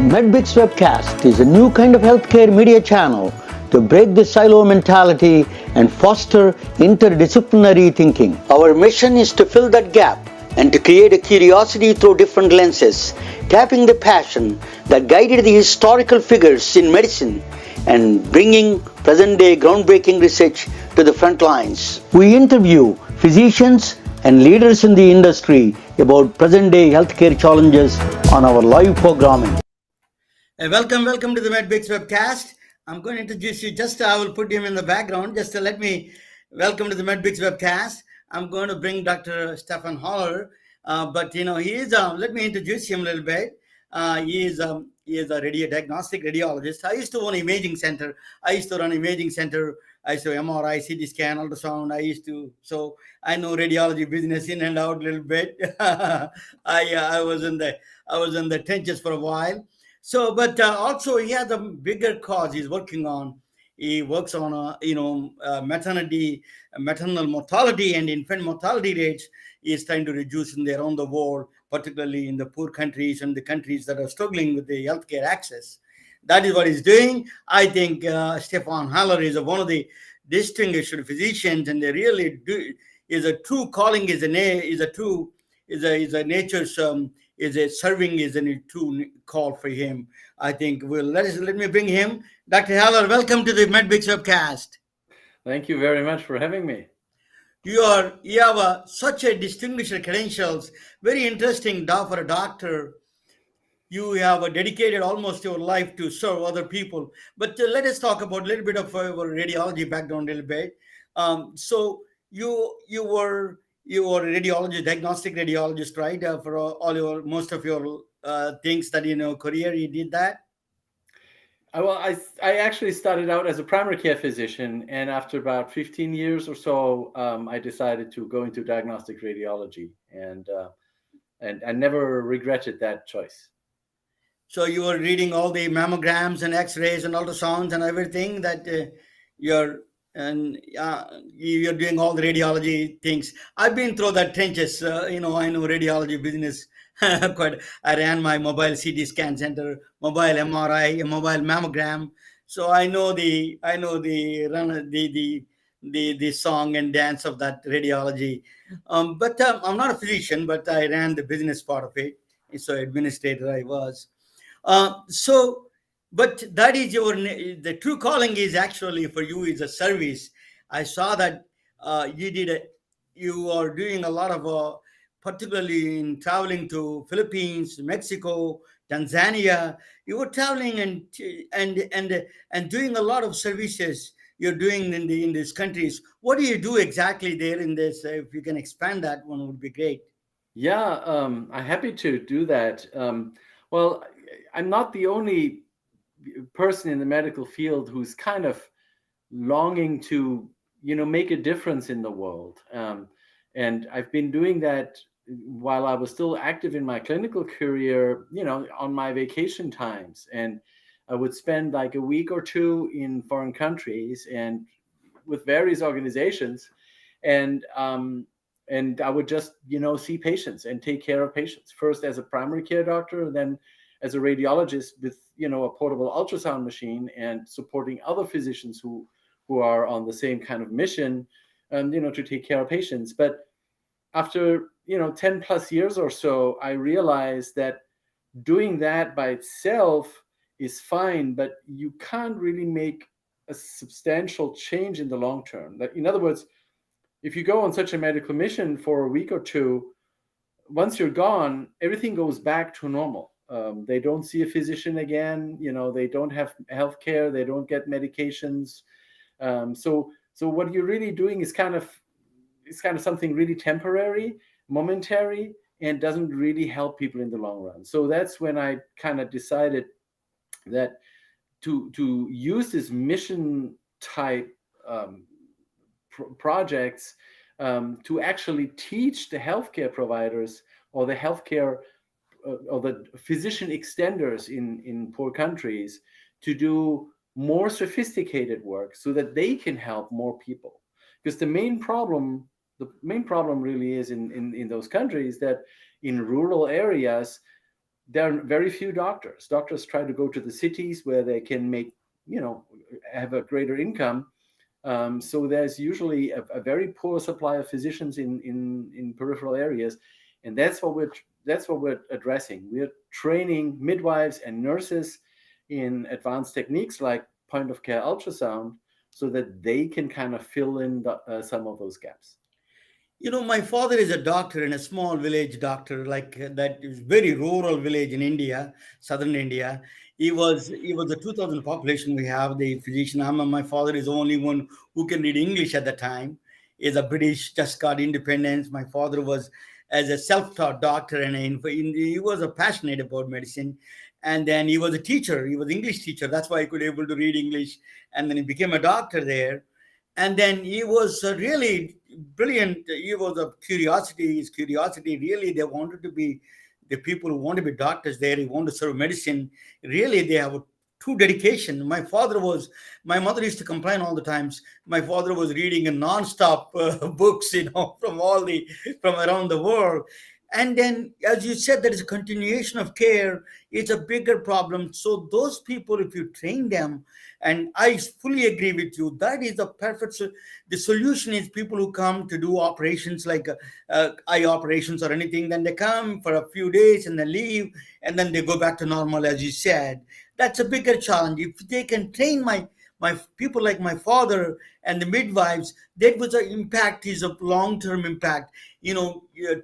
MedBix Webcast is a new kind of healthcare media channel to break the silo mentality and foster interdisciplinary thinking. Our mission is to fill that gap and to create a curiosity through different lenses, tapping the passion that guided the historical figures in medicine and bringing present-day groundbreaking research to the front lines. We interview physicians and leaders in the industry about present-day healthcare challenges on our live programming. Welcome to the MedBix Webcast. I'm going to introduce you. I will put him in the background. Just to let me welcome to the MedBix Webcast. I'm going to bring Dr. Stefan Haller, but he is. Let me introduce him a little bit. He is a diagnostic radiologist. I used to run imaging center. I used to MRI, CT scan, ultrasound. So I know radiology business in and out a little bit. I was in the trenches for a while. So, but also he has a bigger cause he's working on. He works on, maternal mortality and infant mortality rates. He is trying to reduce around the world, particularly in the poor countries and the countries that are struggling with the healthcare access. That is what he's doing. I think Stefan Haller is one of the distinguished physicians, and they really do is a true calling. Serving is a true call for him. I think let me bring him. Dr. Haller, welcome to the MedBix Webcast. Thank you very much for having me. You have such a distinguished credentials. Very interesting for a doctor. You have dedicated almost your life to serve other people. But let us talk about a little bit of our radiology background a little bit. So you were a radiologist, diagnostic radiologist, right? For most of your things that career, you did that. Well, I actually started out as a primary care physician, and after about 15 years or so, I decided to go into diagnostic radiology, and I never regretted that choice. So you were reading all the mammograms and X-rays and ultrasounds and everything that you're doing all the radiology things. I've been through that trenches. I know radiology business quite. I ran my mobile CT scan center, mobile MRI, mobile mammogram. So I know the song and dance of that radiology. But I'm not a physician, but I ran the business part of it. So administrator I was. But that is the true calling is actually for you is a service. I saw that you are doing a lot of, particularly in traveling to Philippines, Mexico, Tanzania. You were traveling and doing a lot of services you're doing in these countries. What do you do exactly there in this? If you can expand that one would be great. Yeah, I'm happy to do that. Well, I'm not the only person in the medical field who's kind of longing to, make a difference in the world. And I've been doing that while I was still active in my clinical career, on my vacation times. And I would spend like a week or two in foreign countries and with various organizations. And I would just, see patients and take care of patients, first as a primary care doctor, and then as a radiologist with, a portable ultrasound machine and supporting other physicians who are on the same kind of mission, to take care of patients. But after, 10 plus years or so, I realized that doing that by itself is fine, but you can't really make a substantial change in the long term. That, in other words, if you go on such a medical mission for a week or two, once you're gone, everything goes back to normal. They don't see a physician again. They don't have health care. They don't get medications. So what you're really doing is kind of something really temporary, momentary, and doesn't really help people in the long run. So that's when I kind of decided that to use this mission type projects to actually teach the healthcare providers or the healthcare or the physician extenders in poor countries to do more sophisticated work so that they can help more people. Because the main problem really is in those countries that in rural areas, there are very few doctors. Doctors try to go to the cities where they can make, have a greater income. So there's usually a very poor supply of physicians in peripheral areas, and that's what we're addressing. We're training midwives and nurses in advanced techniques like point of care ultrasound, so that they can kind of fill in some of those gaps. My father is a doctor in a small village doctor, like that is very rural village in India, southern India. He was the 2,000 population we have. The physician. My father is the only one who can read English at the time. Is a British, just got independence. My father was as a self-taught doctor, and he was a passionate about medicine. And then he was a teacher. He was English teacher. That's why he could able to read English. And then he became a doctor there, and then he was really brilliant. He was a curiosity. His curiosity, really, they wanted to be the people who want to be doctors there. He wanted to serve medicine. Really, they have a true dedication. My mother used to complain all the times. My father was reading a non-stop books, from around the world. And then, as you said, there is a continuation of care. It's a bigger problem. So those people, if you train them, and I fully agree with you, that is the perfect. The solution is people who come to do operations like eye operations or anything. Then they come for a few days and then leave, and then they go back to normal, as you said. That's a bigger challenge. If they can train my people like my father and the midwives, that was an impact. Is a long-term impact.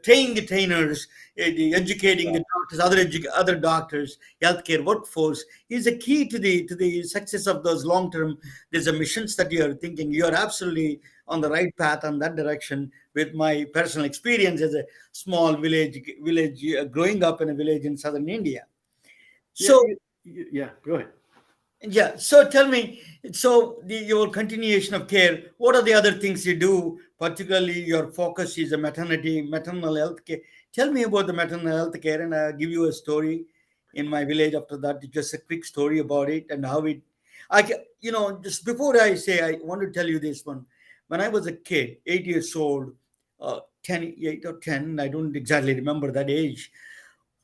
Training the trainers, educating the doctors, other doctors, healthcare workforce is a key to the success of those long-term. There's a missions that you are thinking. You are absolutely on the right path on that direction. With my personal experience as a small village growing up in a village in southern India. Yeah, So yeah. Go ahead. yeah. So tell me, so your continuation of care, what are the other things you do? Particularly, your focus is a maternal health care. Tell me about the maternal health care, and I'll give you a story in my village. After that, just a quick story about it and how it. Just before I say, I want to tell you this one. When I was a kid, 8 years old, 10, 8 or 10, I don't exactly remember that age.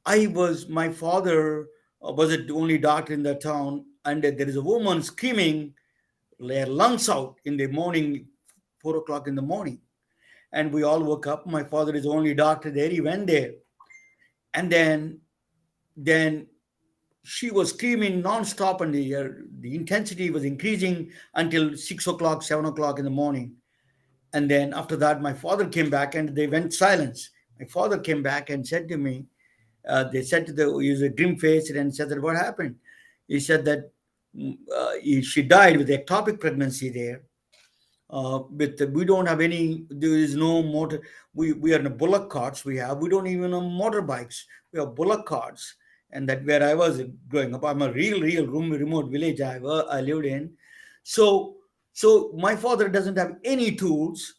My father was the only doctor in the town, and there is a woman screaming their lungs out in the morning, 4 o'clock in the morning. And we all woke up. My father is the only doctor there. He went there. And then she was screaming non-stop, and the intensity was increasing until 6 o'clock, 7 o'clock in the morning. And then after that, my father came back and they went silence. My father came back and said to me, they said to he was a grim face and said that what happened. He said that she died with ectopic pregnancy there. With we don't have any. There is no motor. We are in a bullock carts. We don't even have motorbikes. We have bullock carts, and that where I was growing up. I'm a real remote village I lived in. So my father doesn't have any tools.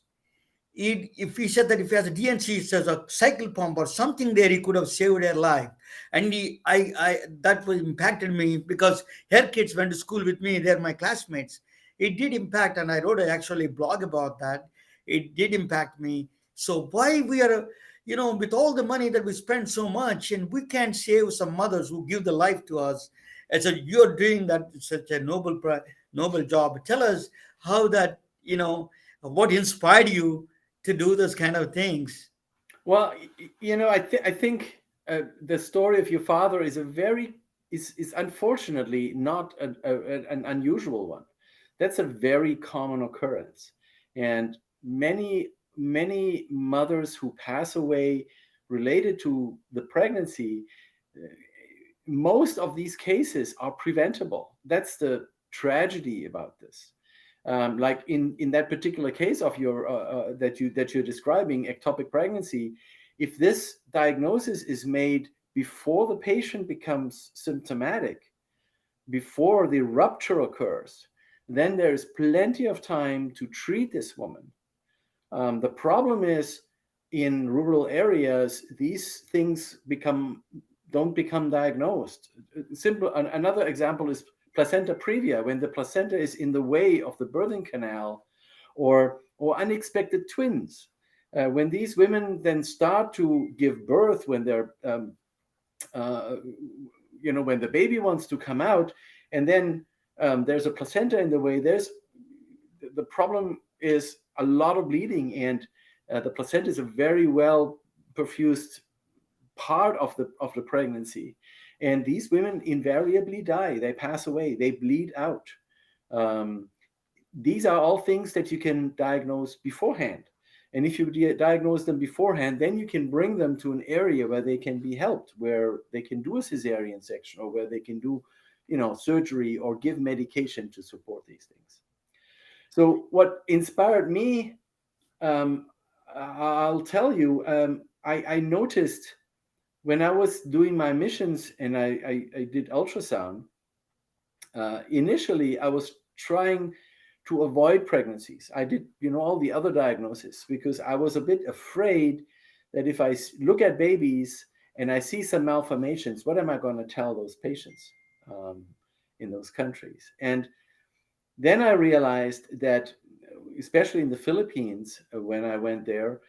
If he said that if he has a DNC, says a cycle pump or something there, he could have saved her life. And that was impacted me because her kids went to school with me. They're my classmates. It did impact, and I wrote actually a blog about that. It did impact me. So why we are, with all the money that we spend so much, and we can't save some mothers who give the life to us. And so you're doing that such a noble job. Tell us how that, what inspired you to do those kind of things. Well, I think the story of your father is is unfortunately not an unusual one. That's a very common occurrence, and many mothers who pass away related to the pregnancy, uh, most of these cases are preventable. That's the tragedy about this. Like in that particular case of your that you're describing, ectopic pregnancy, if this diagnosis is made before the patient becomes symptomatic, before the rupture occurs, then there is plenty of time to treat this woman. The problem is, in rural areas, these things don't become diagnosed. Another example is placenta previa, when the placenta is in the way of the birthing canal, or unexpected twins. When these women then start to give birth, when they're uh, when the baby wants to come out, and then there's a placenta in the way, the problem is a lot of bleeding, and the placenta is a very well perfused part of the pregnancy, and these women invariably die. They pass away. They bleed out. Um, these are all things that you can diagnose beforehand. And if you diagnose them beforehand, then you can bring them to an area where they can be helped, where they can do a cesarean section, or where they can do, surgery or give medication to support these things. So what inspired me, um, I'll tell you, I noticed when I was doing my missions and I did ultrasound, initially I was trying to avoid pregnancies. I did, all the other diagnoses because I was a bit afraid that if I look at babies and I see some malformations, what am I going to tell those patients in those countries? And then I realized that, especially in the Philippines, when I went there,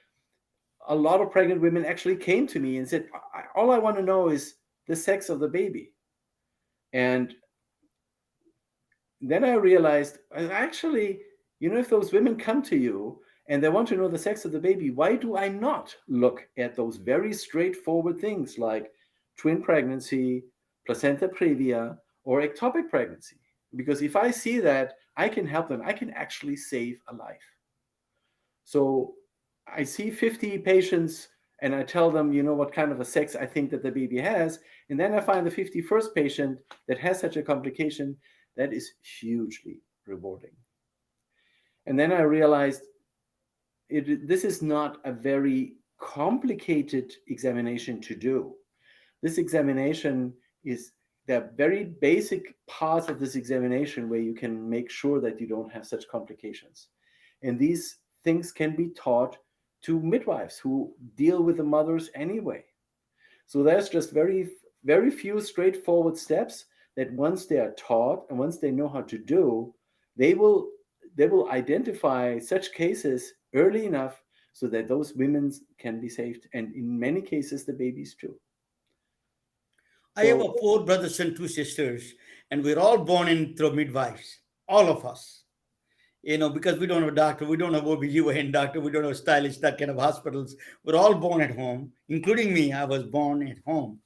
a lot of pregnant women actually came to me and said, all I want to know is the sex of the baby. And then I realized, actually, if those women come to you and they want to know the sex of the baby, why do I not look at those very straightforward things like twin pregnancy, placenta previa, or ectopic pregnancy? Because if I see that, I can help them. I can actually save a life. So I see 50 patients and I tell them, what kind of a sex I think that the baby has. And then I find the 51st patient that has such a complication. That is hugely rewarding. And then I realized this is not a very complicated examination to do. This examination is the very basic parts of this examination where you can make sure that you don't have such complications. And these things can be taught to midwives who deal with the mothers anyway. So there's just very, very few straightforward steps that once they are taught and once they know how to do, they will identify such cases early enough so that those women can be saved, and in many cases the babies too. I have 4 brothers and 2 sisters, and we're all born in through midwives, all of us. Because we don't have a doctor, we don't have OBGYN doctor, we don't have stylish, that kind of hospitals. We're all born at home, including me. I was born at home.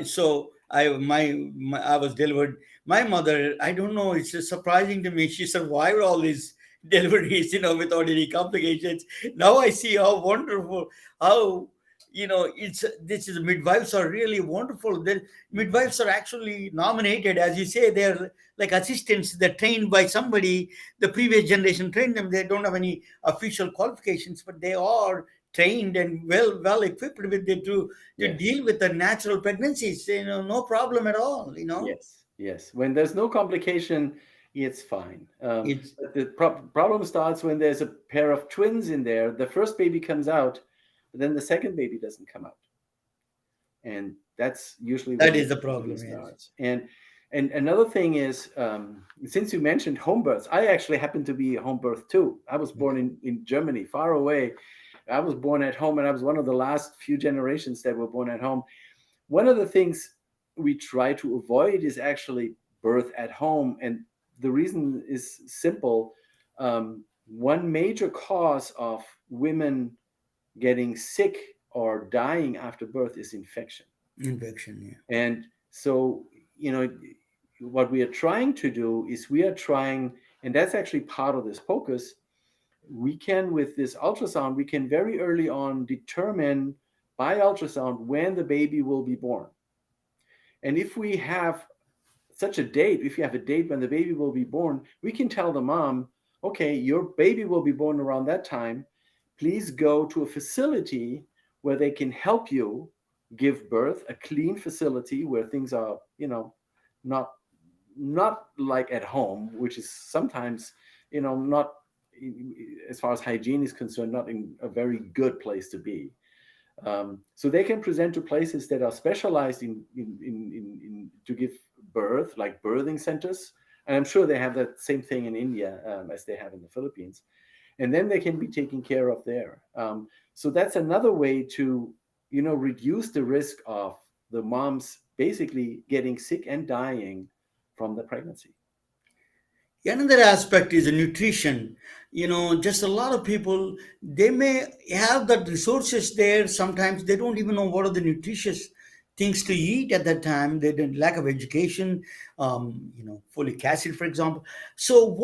So I was delivered. My mother, I don't know, it's just surprising to me. She survived all these deliveries, without any complications. Now I see how wonderful, how it's this is midwives are really wonderful. The midwives are actually nominated, as you say, they're like assistants. They're trained by somebody. The previous generation trained them. They don't have any official qualifications, but they are trained and well equipped with it to Yes. deal with the natural pregnancies. No problem at all. Yes. When there's no complication, it's fine. It's But the problem starts when there's a pair of twins in there. The first baby comes out, but then the second baby doesn't come out, and that's usually that when is the the problem. problem Yes. starts. And another thing is, since you mentioned home births, I actually happen to be a home birth too. I was born in Germany, far away. I was born at home, and I was one of the last few generations that were born at home. One of the things we try to avoid is actually birth at home, and the reason is simple. One major cause of women getting sick or dying after birth is infection. Infection. Yeah. And so, what we are trying to do is and that's actually part of this focus, with this ultrasound, we can very early on determine by ultrasound when the baby will be born. And if we have if you have a date when the baby will be born, we can tell the mom, okay, your baby will be born around that time. Please go to a facility where they can help you give birth, a clean facility where things are, not like at home, which is sometimes, not, as far as hygiene is concerned, not in a very good place to be. So they can present to places that are specialized in to give birth, like birthing centers, and I'm sure they have that same thing in India as they have in the Philippines, and then they can be taken care of there. So that's another way to reduce the risk of the moms basically getting sick and dying from the pregnancy. Another aspect is the nutrition. Just a lot of people, they may have the resources there. Sometimes they don't even know what are the nutritious things to eat at that time. They didn't lack of education, folic acid, for example. So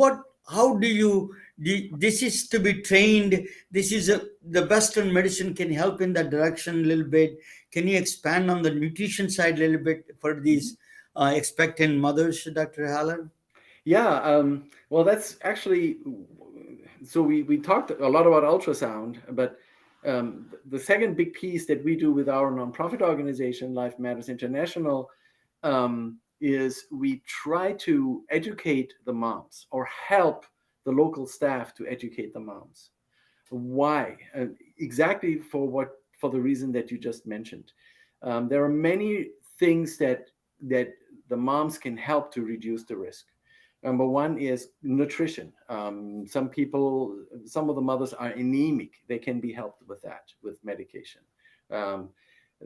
how do you, this is to be trained. This is the Western medicine can help in that direction a little bit. Can you expand on the nutrition side a little bit for these expectant mothers, Dr. Haller? Yeah, well, that's actually, so we talked a lot about ultrasound, but the second big piece that we do with our nonprofit organization, Life Matters International, is we try to educate the moms or help the local staff to educate the moms. Why? Exactly for the reason that you just mentioned. There are many things that the moms can help to reduce the risk. Number one is nutrition. Some of the mothers are anemic. They can be helped with that, with medication.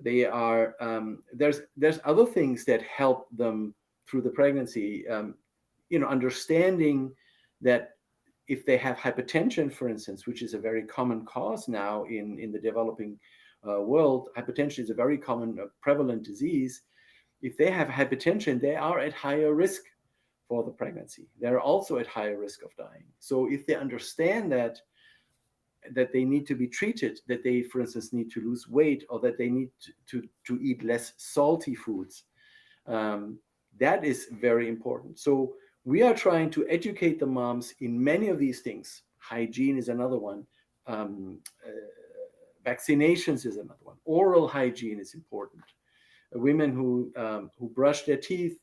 There's other things that help them through the pregnancy. Understanding that if they have hypertension, for instance, which is a very common cause now in the developing world, hypertension is a very common prevalent disease. If they have hypertension, they are at higher risk for the pregnancy. They're also at higher risk of dying. So if they understand that they need to be treated, that they, for instance, need to lose weight, or that they need to eat less salty foods, that is very important. So we are trying to educate the moms in many of these things. Hygiene is another one. Vaccinations is another one. Oral hygiene is important. Women who brush their teeth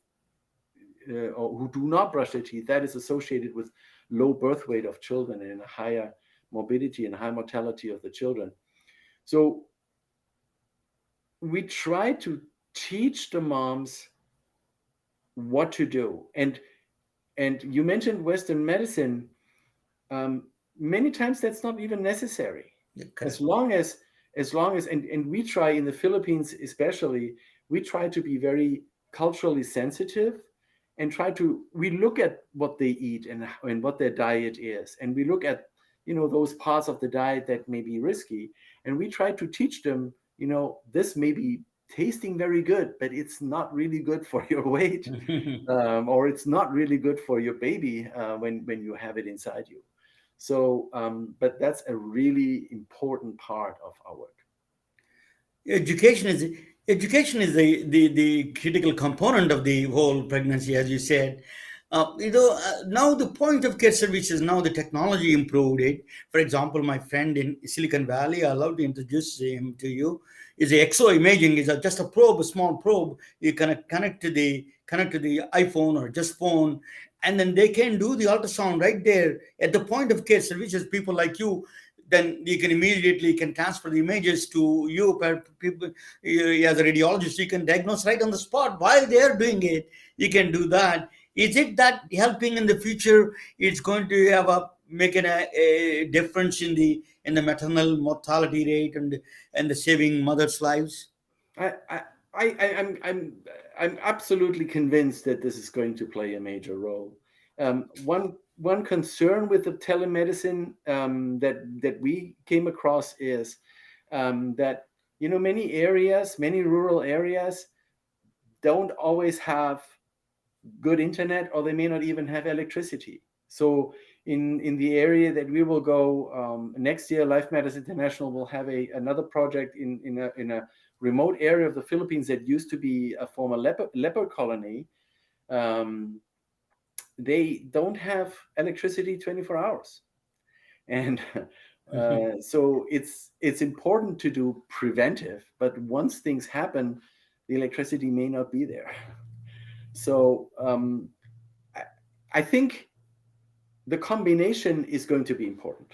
or who do not brush their teeth, that is associated with low birth weight of children and a higher morbidity and high mortality of the children. So we try to teach the moms what to do. And you mentioned Western medicine. Many times that's not even necessary. Yeah, as long as and we try in the Philippines especially, we try to be very culturally sensitive and we look at what they eat and what their diet is, and we look at those parts of the diet that may be risky, and we try to teach them, this may be tasting very good, but it's not really good for your weight, or it's not really good for your baby when you have it inside you. So, but that's a really important part of our work. Education is the critical component of the whole pregnancy, as you said. Now the point of care services, now the technology improved it. For example, my friend in Silicon Valley, I love to introduce him to you, is a exo imaging, is just a probe, a small probe. You can connect to the iPhone or just phone, and then they can do the ultrasound right there at the point of care services. People like you, then you can immediately transfer the images to you. People, as a radiologist, you can diagnose right on the spot while they are doing it. You can do that. Is it that helping in the future? It's going to have making a difference in the maternal mortality rate and the saving mothers' lives? I'm absolutely convinced that this is going to play a major role. One concern with the telemedicine that we came across is that many rural areas don't always have good internet, or they may not even have electricity. So in the area that we will go next year, Life Matters International will have another project in a remote area of the Philippines that used to be a former leper colony. They don't have electricity 24 hours. And so it's important to do preventive, but once things happen, the electricity may not be there. So I think the combination is going to be important.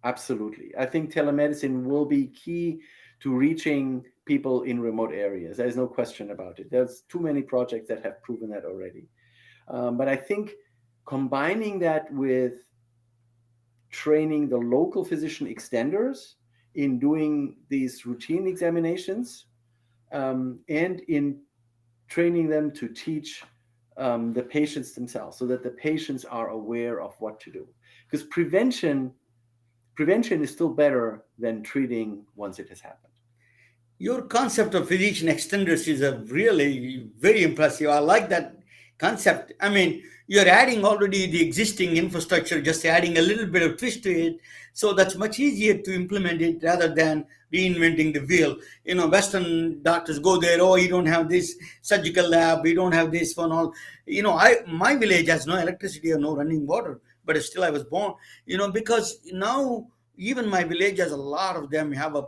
Absolutely. I think telemedicine will be key to reaching people in remote areas. There's no question about it. There's too many projects that have proven that already. But I think combining that with training the local physician extenders in doing these routine examinations, and in training them to teach the patients themselves, so that the patients are aware of what to do. Because prevention is still better than treating once it has happened. Your concept of physician extenders is a really very impressive. I like that concept. I mean, you're adding already the existing infrastructure, just adding a little bit of twist to it. So that's much easier to implement it rather than reinventing the wheel. You know, Western doctors go there, oh, you don't have this surgical lab, we don't have this one, all. You know, my village has no electricity or no running water, but still I was born, you know, because now even my village has a lot of them have a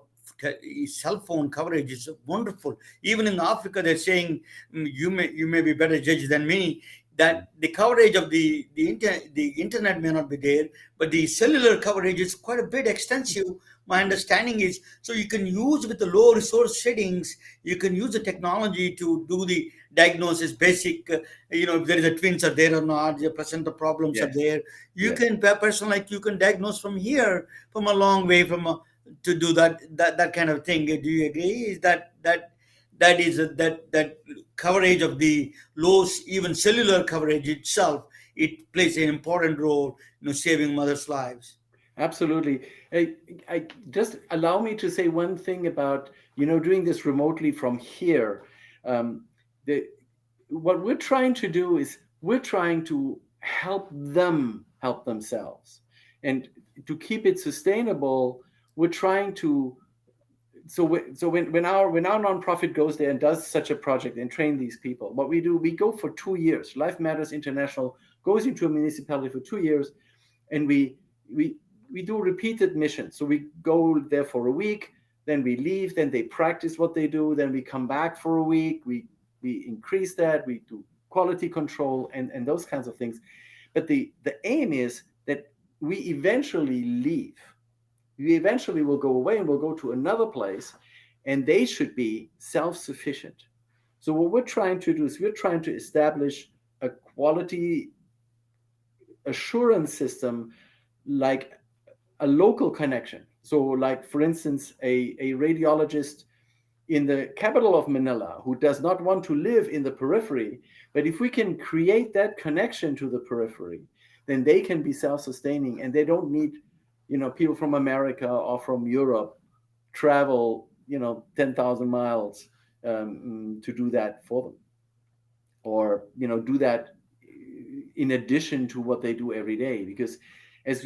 cell phone coverage is wonderful. Even in Africa, they're saying, you may be better judge than me, that the coverage of the internet may not be there, but the cellular coverage is quite a bit extensive. My understanding is, so you can use with the low resource settings, you can use the technology to do the diagnosis, basic, you know, if there is a twins are there or not, the placenta problems are Yes. there. You Yes. can, per person like you can diagnose from here, from a long way, from a, to do that kind of thing. Do you agree? Is that is that coverage of the low, even cellular coverage itself, it plays an important role, you know, saving mothers' lives. Absolutely. I just allow me to say one thing about, doing this remotely from here. Um, the, what we're trying to do is we're trying to help them help themselves. And to keep it sustainable, we're trying to, when our nonprofit goes there and does such a project and train these people, what we do, we go for 2 years. Life Matters International goes into a municipality for 2 years, and we we do repeated missions. So we go there for a week, then we leave, then they practice what they do, then we come back for a week, we increase that, we do quality control and those kinds of things. But the aim is that we eventually leave. We eventually will go away and we'll go to another place, and they should be self-sufficient. So what we're trying to do is we're trying to establish a quality assurance system, like a local connection. So, like, for instance, a radiologist in the capital of Manila who does not want to live in the periphery, but if we can create that connection to the periphery, then they can be self-sustaining, and they don't need, people from America or from Europe travel, 10,000 miles to do that for them, or do that in addition to what they do every day. Because, as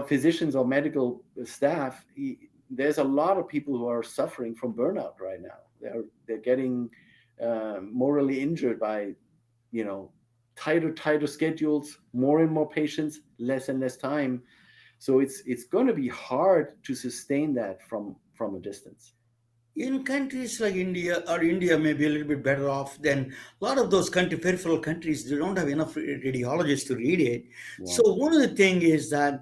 physicians or medical staff, there's a lot of people who are suffering from burnout right now. They're getting morally injured by, tighter schedules, more and more patients, less and less time. So it's going to be hard to sustain that from a distance. In countries like India, or India may be a little bit better off than a lot of those peripheral countries. They don't have enough radiologists to read it. Yeah. So one of the thing is that,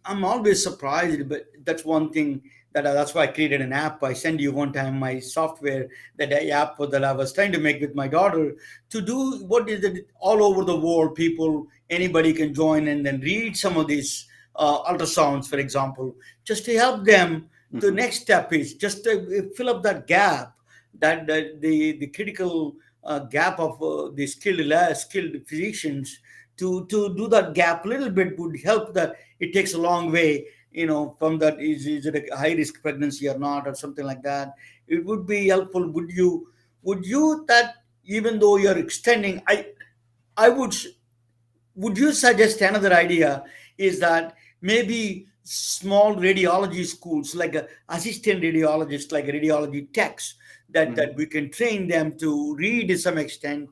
I'm always surprised, but that's one thing that's why I created an app. I send you one time my software, app that I was trying to make with my daughter, to do what is it all over the world. People, anybody can join and then read some of these ultrasounds, for example, just to help them. The next step is just to fill up that gap, that the critical gap of the skilled physicians. To do that gap a little bit would help. That it takes a long way, from that, is it a high risk pregnancy or not, or something like that. It would be helpful. Would you that, even though you're extending, I would you suggest another idea, is that maybe small radiology schools, like a assistant radiologist, like a radiology techs, that we can train them to read to some extent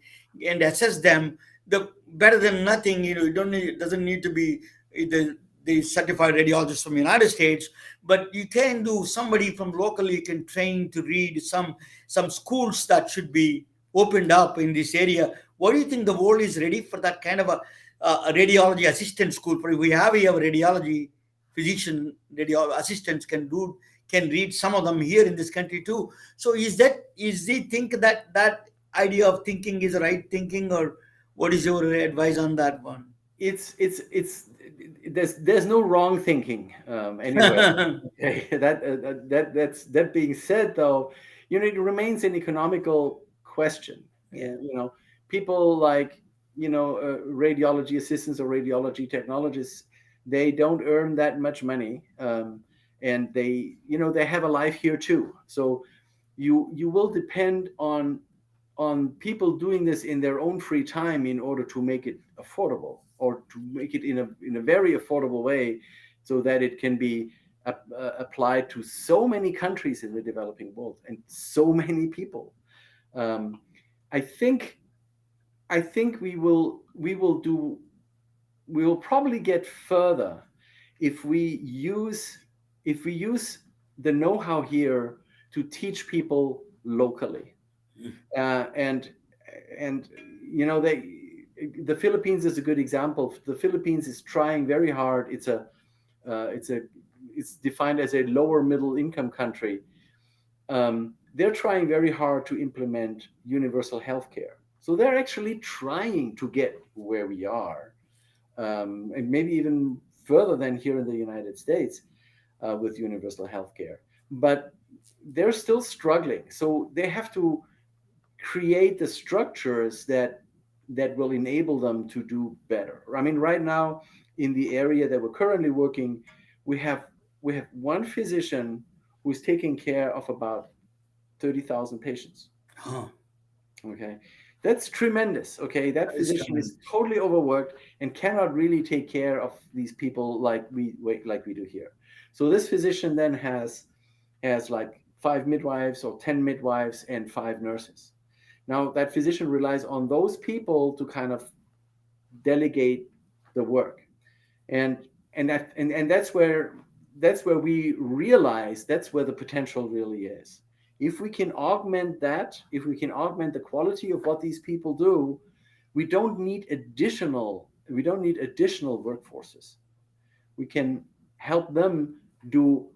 and assess them, the better than nothing. It doesn't need to be the certified radiologist from the United States, but you can do, somebody from locally can train to read some schools that should be opened up in this area. What do you think, the world is ready for that kind of a radiology assistant school? For we have here radiology physician radio assistants can read some of them here in this country too. So is the think that idea of thinking is the right thinking, or what is your advice on that one? it's there's no wrong thinking anywhere. Okay, that being said, though, it remains an economical question. Yeah. People like radiology assistants or radiology technologists, they don't earn that much money, and they have a life here too. So you will depend on people doing this in their own free time in order to make it affordable, or to make it in a very affordable way, so that it can be applied to so many countries in the developing world and so many people. Um, I think I think we will probably get further if we use the know-how here to teach people locally. And the Philippines is a good example. The Philippines is trying very hard. It's defined as a lower middle income country. They're trying very hard to implement universal health care. So they're actually trying to get where we are, and maybe even further than here in the United States, with universal health care. But they're still struggling. So they have to create the structures that will enable them to do better. I mean, right now in the area that we're currently working, we have one physician who's taking care of about 30,000 patients. Huh. Okay, that's tremendous. Okay, that That is physician is tremendous. totally overworked and cannot really take care of these people like we do here. So this physician then has like five midwives or 10 midwives and five nurses. Now that physician relies on those people to kind of delegate the work, and and that's where we realize that's where the potential really is. If we can augment that, if we can augment the quality of what these people do, we don't need additional workforces. We can help them do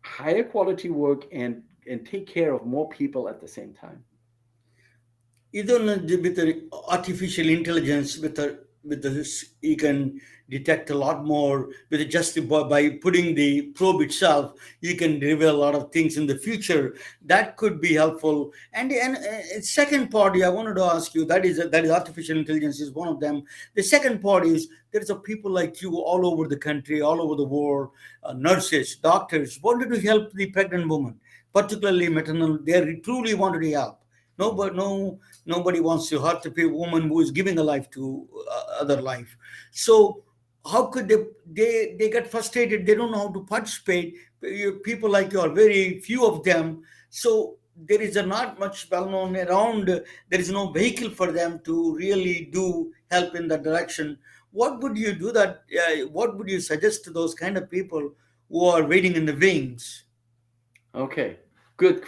higher quality work and take care of more people at the same time. You don't know, with the artificial intelligence, with this, you can detect a lot more with just by putting the probe itself. You can reveal a lot of things in the future that could be helpful. And second part, I wanted to ask you, that is artificial intelligence is one of them. The second part is there's a people like you all over the country, all over the world, nurses, doctors wanted to help the pregnant woman, particularly maternal. They truly wanted to help. Mhm. Nobody wants to hurt the woman who is giving a life to other life. So how could they get frustrated? They don't know how to participate. People like you are very few of them. So there is not much well known around. There is no vehicle for them to really do help in that direction. What would you do that? What would you suggest to those kind of people who are waiting in the wings? Okay, good,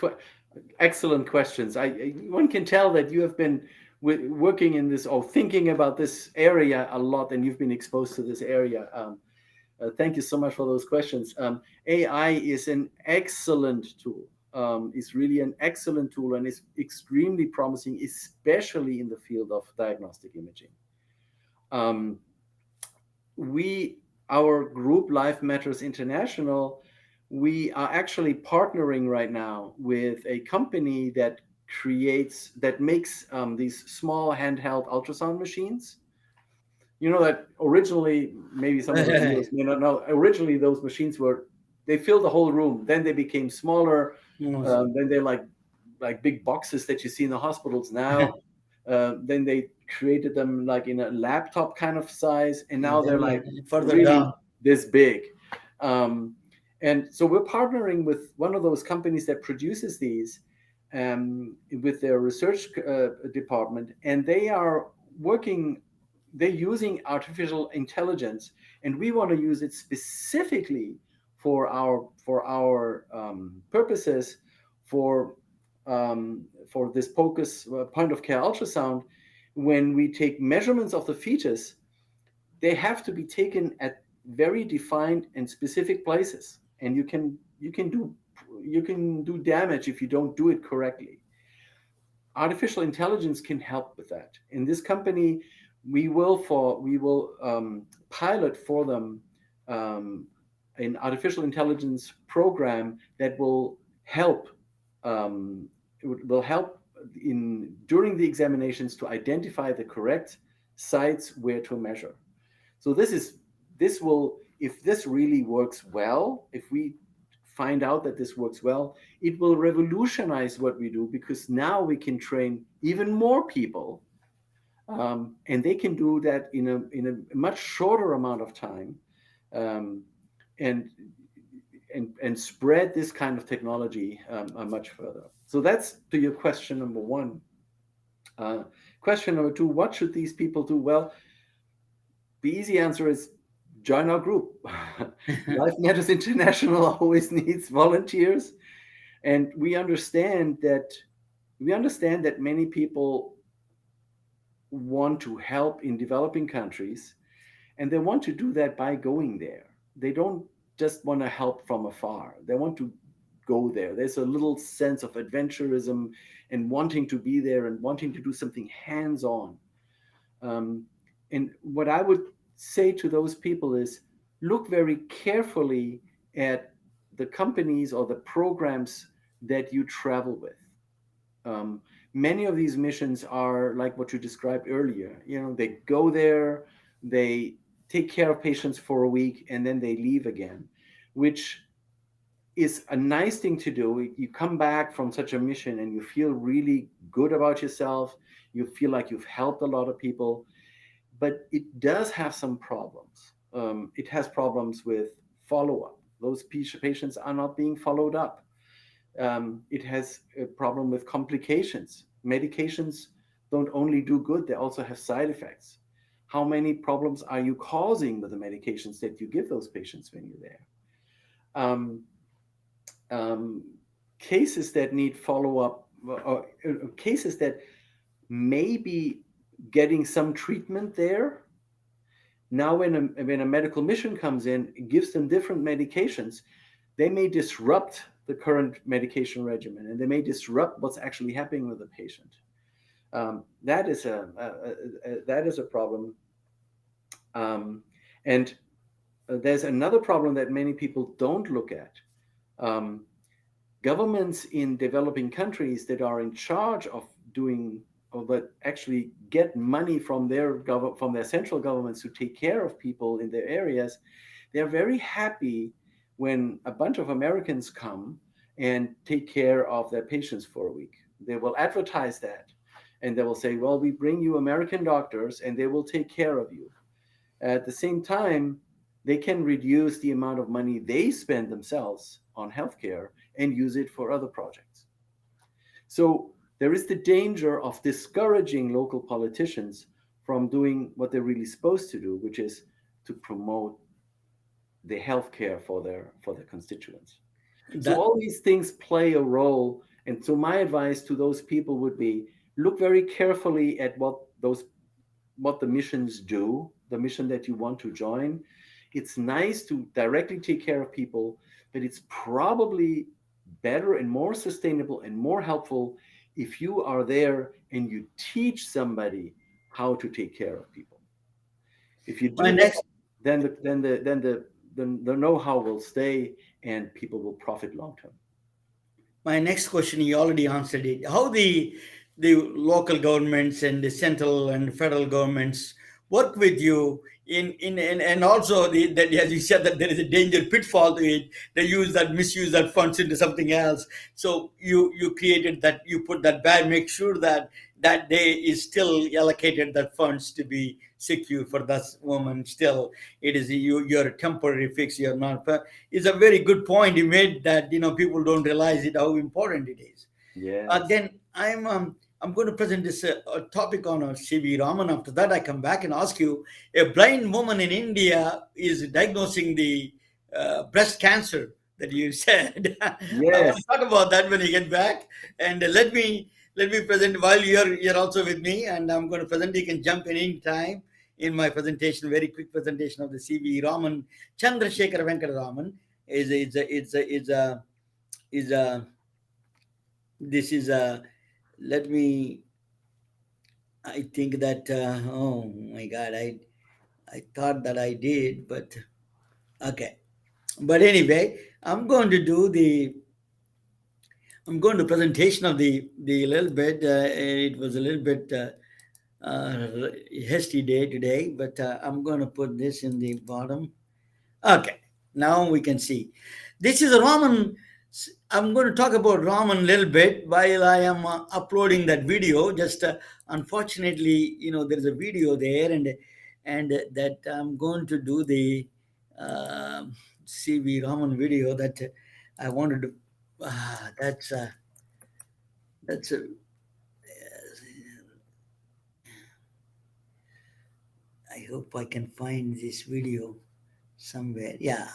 excellent questions. One can tell that you have been working in this or thinking about this area a lot, and you've been exposed to this area. Thank you so much for those questions. AI is an excellent tool. It's really an excellent tool, and it's extremely promising, especially in the field of diagnostic imaging. Um, we our group Life Matters International, we are actually partnering right now with a company that makes these small handheld ultrasound machines. That originally, maybe some of the viewers may not know, originally those machines they filled the whole room, then they became smaller, Yes. then they're like big boxes that you see in the hospitals now. Then they created them like in a laptop kind of size, and now they're like Then further really down. this big. Um, and so we're partnering with one of those companies that produces these, with their research department, and working. They're using artificial intelligence, and we want to use it specifically for our purposes, for this POCUS, point of care ultrasound. When we take measurements of the fetus, they have to be taken at very defined and specific places, and you can do damage if you don't do it correctly. Artificial intelligence can help with that. In this company, we will pilot for them um, an artificial intelligence program that will help will help in during the examinations to identify the correct sites where to measure. So this will, if this really works well, if we find out that this works well, it will revolutionize what we do, because now we can train even more people, and they can do that in a much shorter amount of time, um, and and spread this kind of technology much further. So that's to your question number one. Uh, Question number two: what should these people do? Well, the easy answer is join our group. Life Matters International always needs volunteers, and we understand that many people want to help in developing countries, and they want to do that by going there. They don't just want to help from afar. They want to go there. There's a little sense of adventurism and wanting to be there and wanting to do something hands-on. Um, and what I would say to those people is look very carefully at the companies or the programs that you travel with. Um, Many of these missions are like what you described earlier. You know, they go there, they take care of patients for a week, and then they leave again, which is a nice thing to do. You come back from such a mission and you feel really good about yourself. You feel like you've helped a lot of people, but it does have some problems. It has problems with follow up. Those patients are not being followed up. It has a problem with complications. Medications don't only do good, they also have side effects. How many problems are you causing with the medications that you give those patients when you're there? Um, um, Cases that need follow up, or cases that may be getting some treatment there. Now, when a medical mission comes in, it gives them different medications. They may disrupt the current medication regimen, and they may disrupt what's actually happening with the patient. That is a problem. And there's another problem that many people don't look at. Um, Governments in developing countries that are in charge of doing, or that actually get money from from their central governments to take care of people in their areas, they're very happy when a bunch of Americans come and take care of their patients for a week. They will advertise that, and they will say, well, we bring you American doctors and they will take care of you. At the same time, they can reduce the amount of money they spend themselves on healthcare and use it for other projects. So there is the danger of discouraging local politicians from doing what they're really supposed to do, which is to promote the healthcare for their constituents. So That all these things play a role. And so my advice to those people would be look very carefully at what the missions do, the mission that you want to join. It's nice to directly take care of people, but it's probably better and more sustainable and more helpful if you are there and you teach somebody how to take care of people. If you my do that, next then the know-how will stay and people will profit long term. my next question, you already answered it. How the local governments and the central and federal governments work with you and also that, as you said, that there is a danger pitfall to it. They misuse that funds into something else. So you created that, you put that back, make sure that that day is still allocated that funds to be secure for that woman. Still, it is you're a temporary fix. You're not. It's a very good point you made, that people don't realize it, how important it is. Yes. Then I'm going to present this a topic on C.V. Raman. After that, I come back and ask you: a blind woman in India is diagnosing the breast cancer that you said. I want Yes. to talk about that when you get back. And let me present while you're also with me, and I'm going to present. You can jump in any time in my presentation. Very quick presentation of the C.V. Raman. Chandrasekhar Venkata Raman is a this is a let me I think that oh my God, I thought that I did, but okay. But anyway, I'm going to presentation of the little bit. It was a little bit hasty day today, but I'm going to put this in the bottom. Okay, now we can see. This is a Raman. I'm going to talk about Raman a little bit while I am uploading that video. Just unfortunately, there's a video there, and that I'm going to do the uh, CV Raman video that I wanted to. That's a. I hope I can find this video somewhere. Yeah,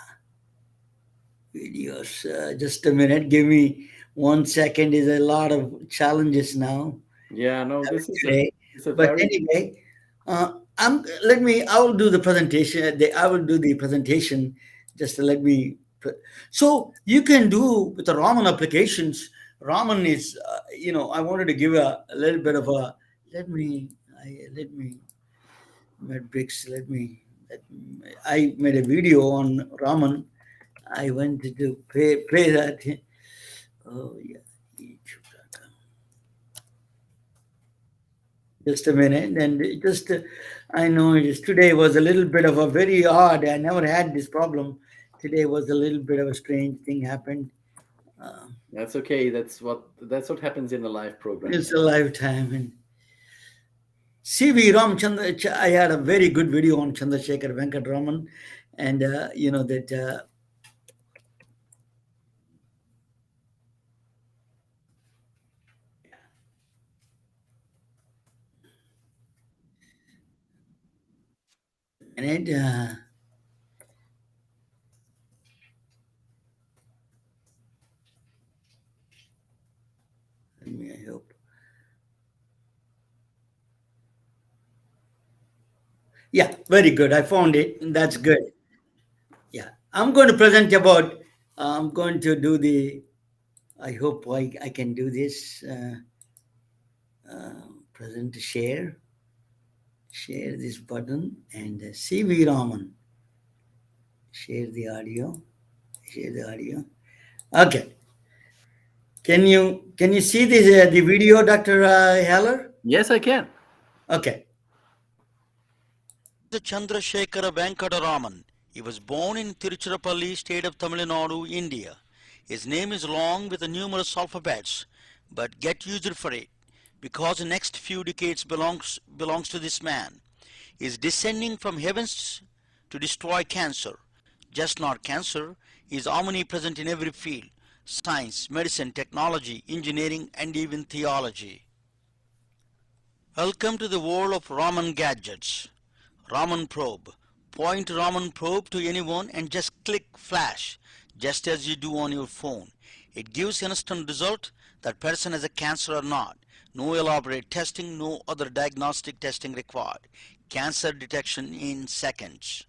videos. Just a minute. Give me 1 second. Is a lot of challenges now Yeah, no, this is a today. it's a But very anyway, I'm. Let me. I will do the presentation. I will do the presentation. Just to let me. So you can do with the Raman applications. Raman is. I wanted to give a little bit of a. Let me. Let me. Metrics. Let, I made a video on Raman. I went to play that. Oh yeah, YouTube.com. Just a minute, and just I know it is today was a little bit of a very odd. I never had this problem. Today was a little bit of a strange thing happened. Uh, that's okay. That's what happens in a live program. it's a lifetime. And CV Ramchandra, I had a very good video on Chandrasekhar Venkat Raman, and that. And let me, I hope. Yeah, very good. I found it. That's good. Yeah, I'm going to present about. I'm going to do the. I hope I can do this. Present share. Share this button and CV Raman. Share the audio. Share the audio. Okay. Can you see this the video, Dr. Haller? Yes, I can. Okay. Chandrasekhara Venkataraman. He was born in Tiruchirappalli, state of Tamil Nadu, India. His name is long with numerous alphabets, but get used for it, because the next few decades belongs to this man. He is descending from heavens to destroy cancer. Just not cancer, he is omnipresent in every field: science, medicine, technology, engineering, and even theology. Welcome to the world of Raman gadgets. Raman probe. Point Raman probe to anyone and just click flash, just as you do on your phone. It gives instant result that person has a cancer or not. No elaborate testing, no other diagnostic testing required. Cancer detection in seconds.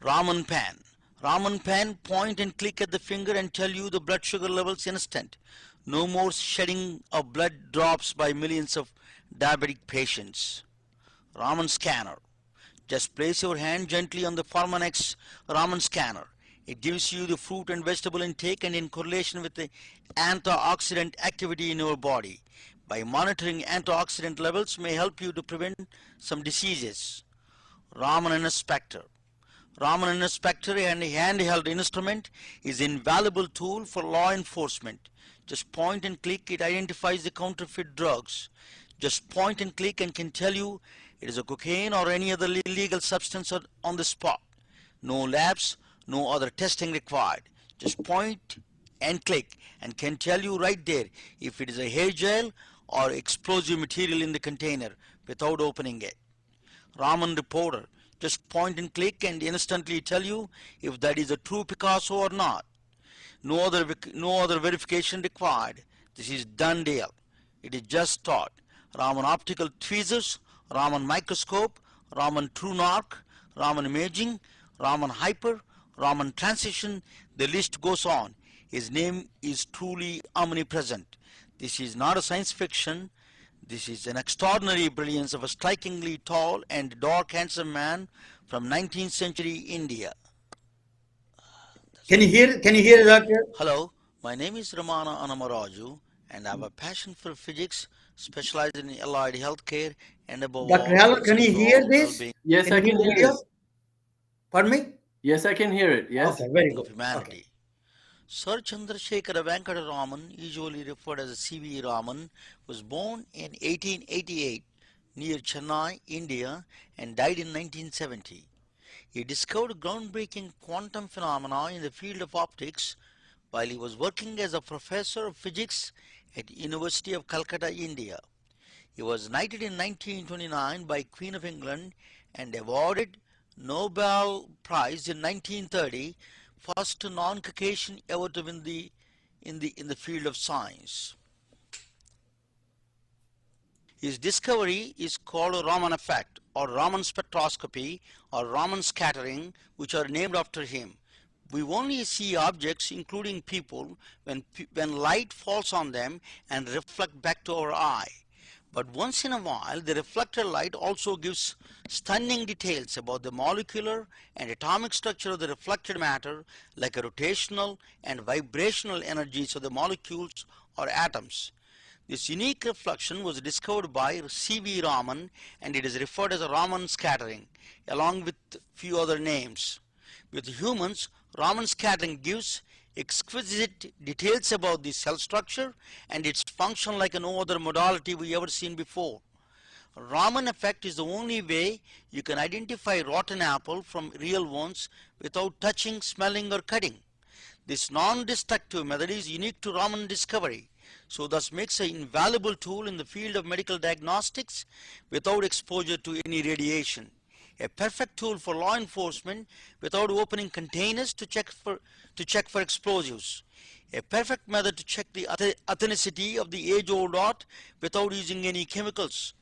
Raman pen. Raman pen, point and click at the finger and tell you the blood sugar levels instant. No more shedding of blood drops by millions of diabetic patients. Raman scanner. Just place your hand gently on the Pharmanex Raman scanner. It gives you the fruit and vegetable intake and in correlation with the antioxidant activity in your body. By monitoring antioxidant levels may help you to prevent some diseases. Raman inspector. Raman inspector, and a handheld instrument, is an invaluable tool for law enforcement. Just point and click, it identifies the counterfeit drugs. Just point and click and can tell you it is a cocaine or any other illegal substance on the spot. No labs, no other testing required. Just point and click and can tell you right there if it is a hair gel or explosive material in the container without opening it. Raman reporter. Just point and click and instantly tell you if that is a true Picasso or not. No other verification required. This is done deal. It is just taught. Raman optical tweezers, Raman microscope, Raman true narc, Raman imaging, Raman hyper, Raman transition. The list goes on. His name is truly omnipresent. This is not a science fiction. This is an extraordinary brilliance of a strikingly tall and dark handsome man from 19th century India. Can you hear? Can you hear, Doctor? Hello, my name is Ramana Anamaraju and I have a passion for physics, specialized in allied healthcare and above Dr. all Haller, can concern you for hear all this? well-being Yes, Can I you hear can the hear video? it. Pardon me? Yes, I can hear it. Yes. Okay, very of good. Okay. humanity. Sir Chandrasekhara Venkata Raman, usually referred as C.V. Raman, was born in 1888 near Chennai, India, and died in 1970. He discovered groundbreaking quantum phenomena in the field of optics while he was working as a professor of physics at University of Calcutta, India. He was knighted in 1929 by Queen of England and awarded Nobel Prize in 1930, first non-Caucasian ever to win in the field of science. His discovery is called Raman effect or Raman spectroscopy or Raman scattering, which are named after him. We only see objects, including people, when light falls on them and reflect back to our eye. But once in a while, the reflected light also gives stunning details about the molecular and atomic structure of the reflected matter, like a rotational and vibrational energies of the molecules or atoms. This unique reflection was discovered by C.V. Raman and it is referred as a Raman scattering, along with few other names. With humans, Raman scattering gives exquisite details about the cell structure and its function like no other modality we ever seen before. Raman effect is the only way you can identify rotten apple from real ones without touching, smelling or cutting. This non-destructive method is unique to Raman discovery, so thus makes an invaluable tool in the field of medical diagnostics without exposure to any radiation. A perfect tool for law enforcement without opening containers to check for explosives. A perfect method to check the authenticity of the age-old art without using any chemicals.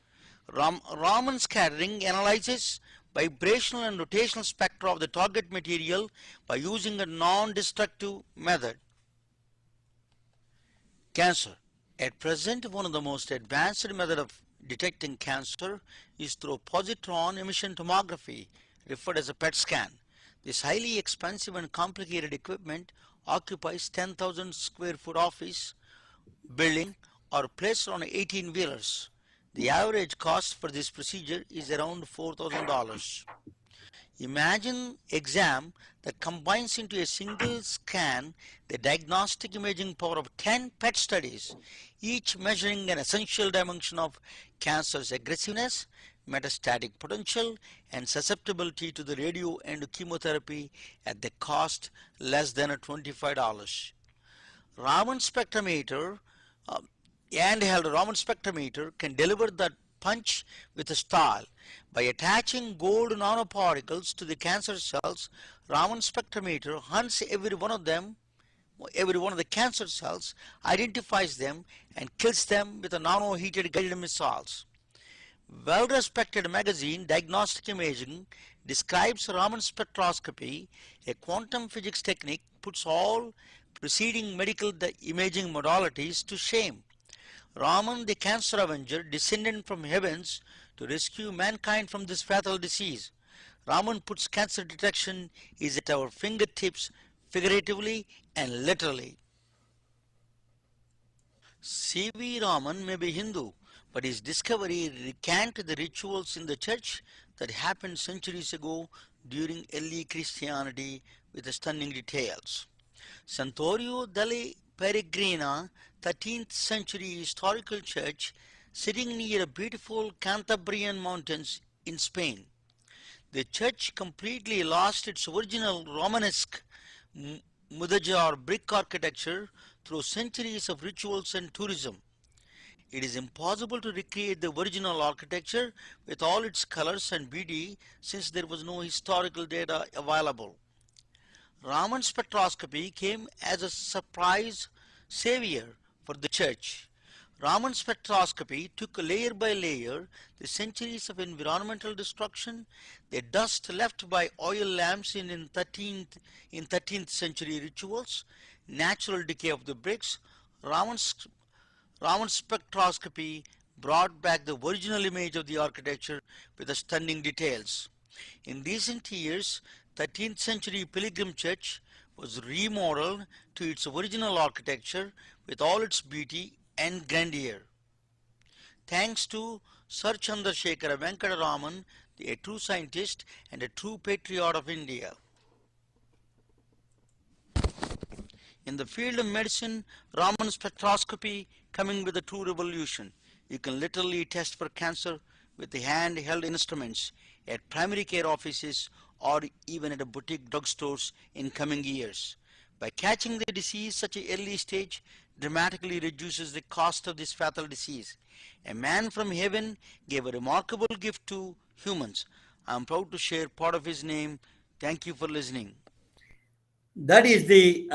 Raman scattering analyzes vibrational and rotational spectra of the target material by using a non-destructive method. Cancer. At present, one of the most advanced methods of detecting cancer is through positron emission tomography, referred as a PET scan. This highly expensive and complicated equipment occupies 10,000 square foot office building or placed on 18-wheelers. The average cost for this procedure is around $4,000. Imagine exam that combines into a single scan the diagnostic imaging power of 10 PET studies, each measuring an essential dimension of cancer's aggressiveness, metastatic potential, and susceptibility to the radio and chemotherapy at the cost less than $25. Raman spectrometer, handheld Raman spectrometer can deliver that punch with a style. By attaching gold nanoparticles to the cancer cells, Raman spectrometer hunts every one of the cancer cells, identifies them, and kills them with a nano-heated guided missiles. Well-respected magazine Diagnostic Imaging describes Raman spectroscopy, a quantum physics technique puts all preceding medical imaging modalities to shame. Raman, the cancer avenger, descended from heavens to rescue mankind from this fatal disease. Raman puts cancer detection is at our fingertips, figuratively and literally. C.V. Raman may be Hindu, but his discovery recanted the rituals in the church that happened centuries ago during early Christianity with stunning details. Santorio delle Peregrina, 13th century historical church sitting near beautiful Cantabrian mountains in Spain. The church completely lost its original Romanesque mudéjar brick architecture through centuries of rituals and tourism. It is impossible to recreate the original architecture with all its colors and beauty since there was no historical data available. Raman spectroscopy came as a surprise savior for the church. Raman spectroscopy took layer by layer the centuries of environmental destruction, the dust left by oil lamps in 13th century rituals, natural decay of the bricks. Raman spectroscopy brought back the original image of the architecture with the stunning details. In recent years, 13th century Pilgrim Church was remodeled to its original architecture with all its beauty and grandeur. Thanks to Sir Chandrasekhara Venkataraman, a true scientist and a true patriot of India. In the field of medicine, Raman spectroscopy coming with a true revolution. You can literally test for cancer with the handheld instruments at primary care offices or even at a boutique drugstores in coming years. By catching the disease such an early stage, dramatically reduces the cost of this fatal disease. A man from heaven gave a remarkable gift to humans. I am proud to share part of his name. Thank you for listening. That is the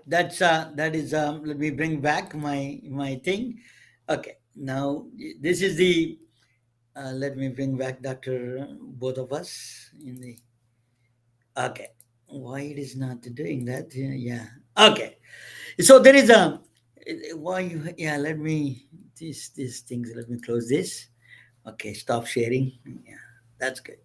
that is let me bring back my thing. Okay, now this is the let me bring back Dr. Both of us in the okay. Why it is not doing that? Yeah. Okay. So there is a why you yeah. Let me these things. Let me close this. Okay. Stop sharing. Yeah, that's good.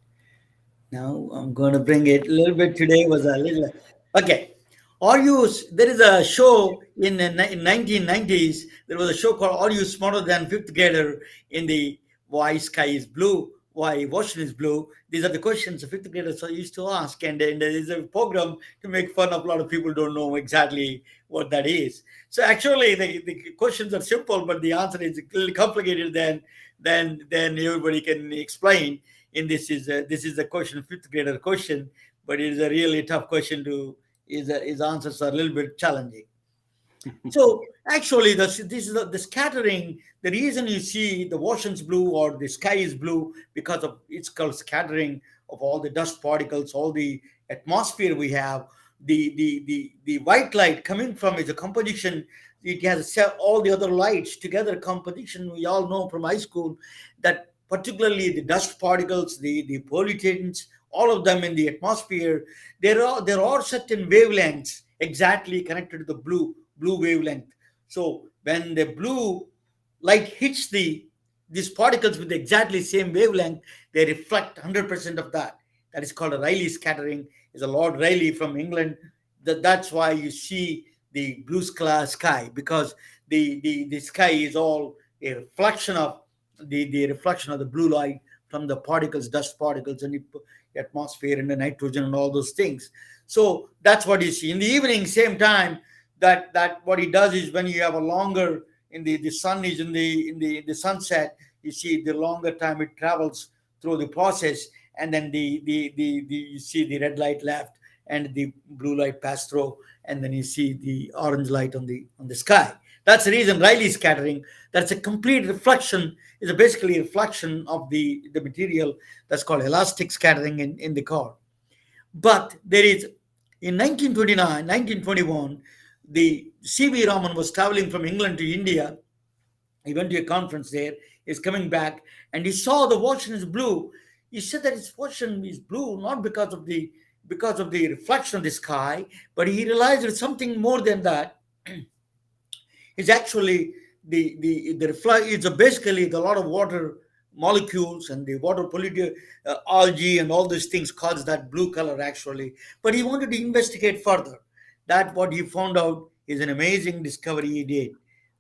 Now I'm going to bring it a little bit. Today was a little okay. Are you? There is a show in 1990s. There was a show called "Are You Smarter Than Fifth Grader?" In the "Why Sky is Blue, Why Ocean is Blue." These are the questions the fifth graders used to ask, and there is a program to make fun of. A lot of people don't know exactly what that is. So actually, the questions are simple, but the answer is a little complicated than everybody can explain. And this is a question, fifth grader question, but it is a really tough question to his answers are a little bit challenging. So actually, this is the scattering. The reason you see the ocean's blue or the sky is blue because of it's called scattering of all the dust particles, all the atmosphere we have. The white light coming from is a composition. It has all the other lights together. Composition we all know from high school that particularly the dust particles, the pollutants, all of them in the atmosphere. There are certain wavelengths exactly connected to the blue wavelength. So when the blue light hits these particles with exactly same wavelength, they reflect 100% of that. That is called a Rayleigh scattering. Is a Lord Rayleigh from England. That's why you see the blue sky because the sky is all a reflection of the reflection of the blue light from the particles, dust particles, and the atmosphere and the nitrogen and all those things. So that's what you see in the evening. Same time that what it does is when you have a longer in the sun is in the sunset, you see the longer time it travels through the process, and then the you see the red light left and the blue light pass through, and then you see the orange light on the sky. That's the reason Rayleigh scattering. That's a complete reflection. Is basically a reflection of the material. That's called elastic scattering in the core. But there is in 1929, 1921, the C.V. Raman was traveling from England to India. He went to a conference there. He's coming back, and he saw the ocean is blue. He said that his ocean is blue not because of the reflection of the sky, but he realized it's something more than that. It's actually the reflect. It's basically a lot of water molecules and the water polluted algae and all these things cause that blue color actually. But he wanted to investigate further. That what he found out is an amazing discovery he did.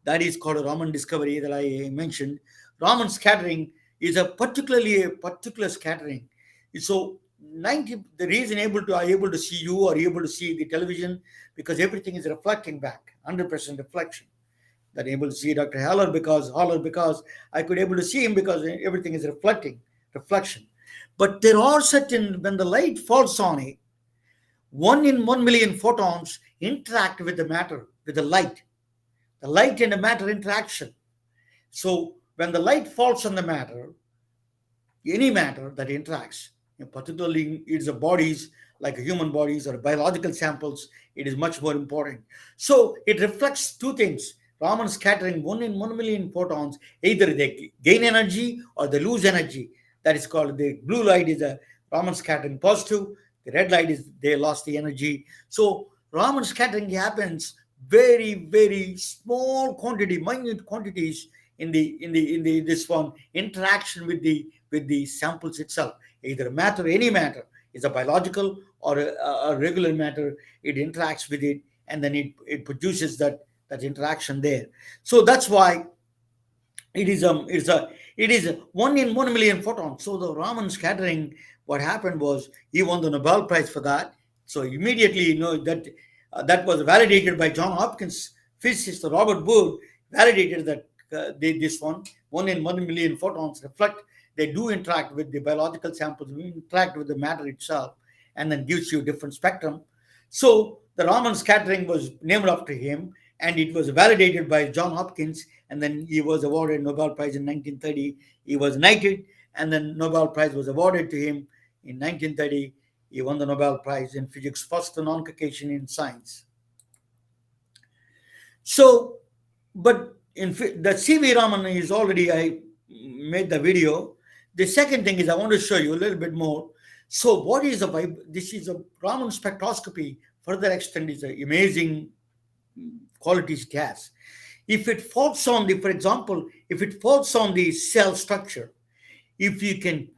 That is called a Raman discovery that I mentioned. Raman scattering is a particular scattering. So 90 the reason able to see you or able to see the television because everything is reflecting back 100% reflection that able to see Dr. Haller because I could able to see him because everything is reflection. But there are certain when the light falls on it, 1 in 1 million photons interact with the matter, with the light and the matter interaction. So when the light falls on the matter, any matter that interacts, particularly it's a bodies like human bodies or biological samples, it is much more important. So it reflects two things. Raman scattering 1 in 1 million photons, either they gain energy or they lose energy. That is called the blue light is a Raman scattering positive. The red light is they lost the energy. So Raman scattering happens very, very small quantity, minute quantities in the this one interaction with the samples itself, either matter, any matter, is a biological or a regular matter. It interacts with it, and then it produces that interaction there. So that's why it is a 1 in 1 million photons. So the Raman scattering, what happened was he won the Nobel Prize for that. So immediately, that that was validated by John Hopkins physicist Robert Boole, validated that this 1 in 1 million photons reflect. They do interact with the biological samples, interact with the matter itself, and then gives you a different spectrum. So the Raman scattering was named after him, and it was validated by John Hopkins, and then he was awarded Nobel Prize in 1930. He was knighted, and then Nobel Prize was awarded to him in 1930. He won the Nobel Prize in physics, first non-Caucasian science. So, but the C.V. Raman is already, I made the video. The second thing is I want to show you a little bit more. So what is this is a Raman spectroscopy. Further extent is an amazing qualities gas. If it falls on for example, if it falls on the cell structure, if you can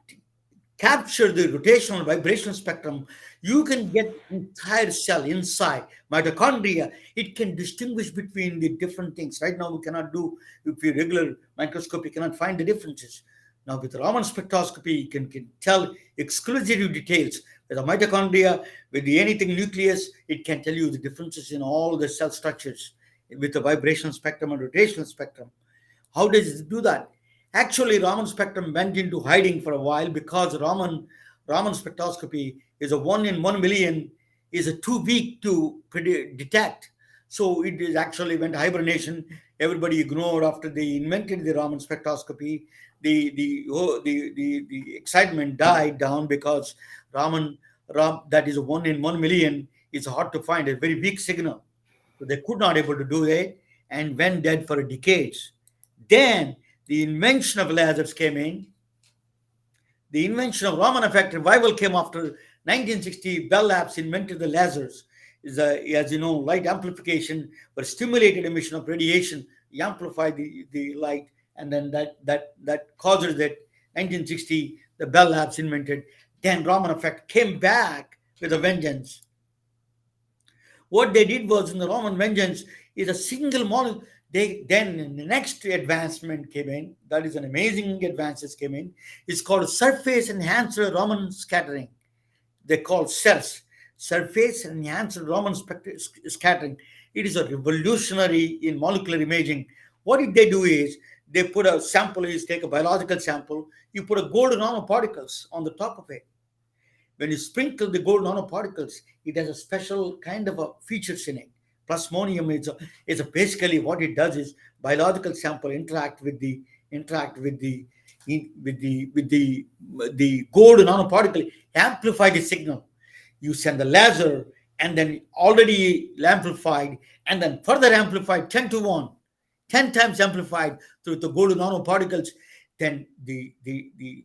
capture the rotational vibrational spectrum, you can get entire cell inside mitochondria. It can distinguish between the different things. Right now we cannot do, if you regular microscope, you cannot find the differences. Now with Raman spectroscopy, you can tell exclusive details. With the mitochondria, with the anything nucleus, it can tell you the differences in all the cell structures with the vibrational spectrum and rotational spectrum. How does it do that? Actually, Raman spectrum went into hiding for a while because Raman spectroscopy is a 1 in 1 million, is too weak to detect. So it is actually went hibernation. Everybody ignored after they invented the Raman spectroscopy. The excitement died down because that is a 1 in 1 million, is hard to find, a very weak signal. So they could not able to do it and went dead for decades. Then the invention of lasers came in. The invention of Raman effect revival came after 1960. Bell Labs invented the lasers. As you know, light amplification or stimulated emission of radiation. You amplify the light, and then that causes that. 1960, the Bell Labs invented. Then Raman effect came back with a vengeance. What they did was, in the Raman vengeance, is a single molecule. Then the next advancement came in. That is an amazing advances came in. It's called surface enhancer Raman scattering. They call SERS, surface enhancer Raman scattering. It is a revolutionary in molecular imaging. What did they do is, they put a sample, is take a biological sample, you put a gold nanoparticles on the top of it. When you sprinkle the gold nanoparticles, it has a special kind of a features in it. Plasmonium is basically what it does is, biological sample interact with the gold nanoparticle, amplify the signal. You send the laser, and then already amplified, and then further amplified 10 to 1, 10 times amplified through the gold nanoparticles. Then the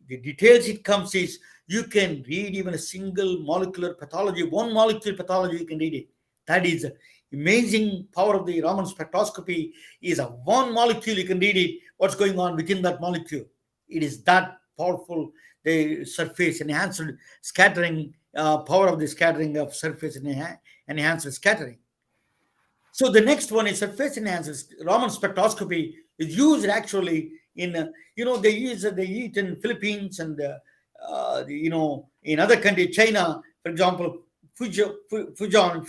details it comes is, you can read even a single molecular pathology, one molecule pathology, you can read it. That is amazing power of the Raman spectroscopy, is a one molecule, you can read it, what's going on within that molecule. It is that powerful, the surface enhanced scattering, power of the scattering of surface enhanced scattering. So the next one is surface enhanced Raman spectroscopy is used actually in, they use in Philippines and, in other countries, China, for example, Fujian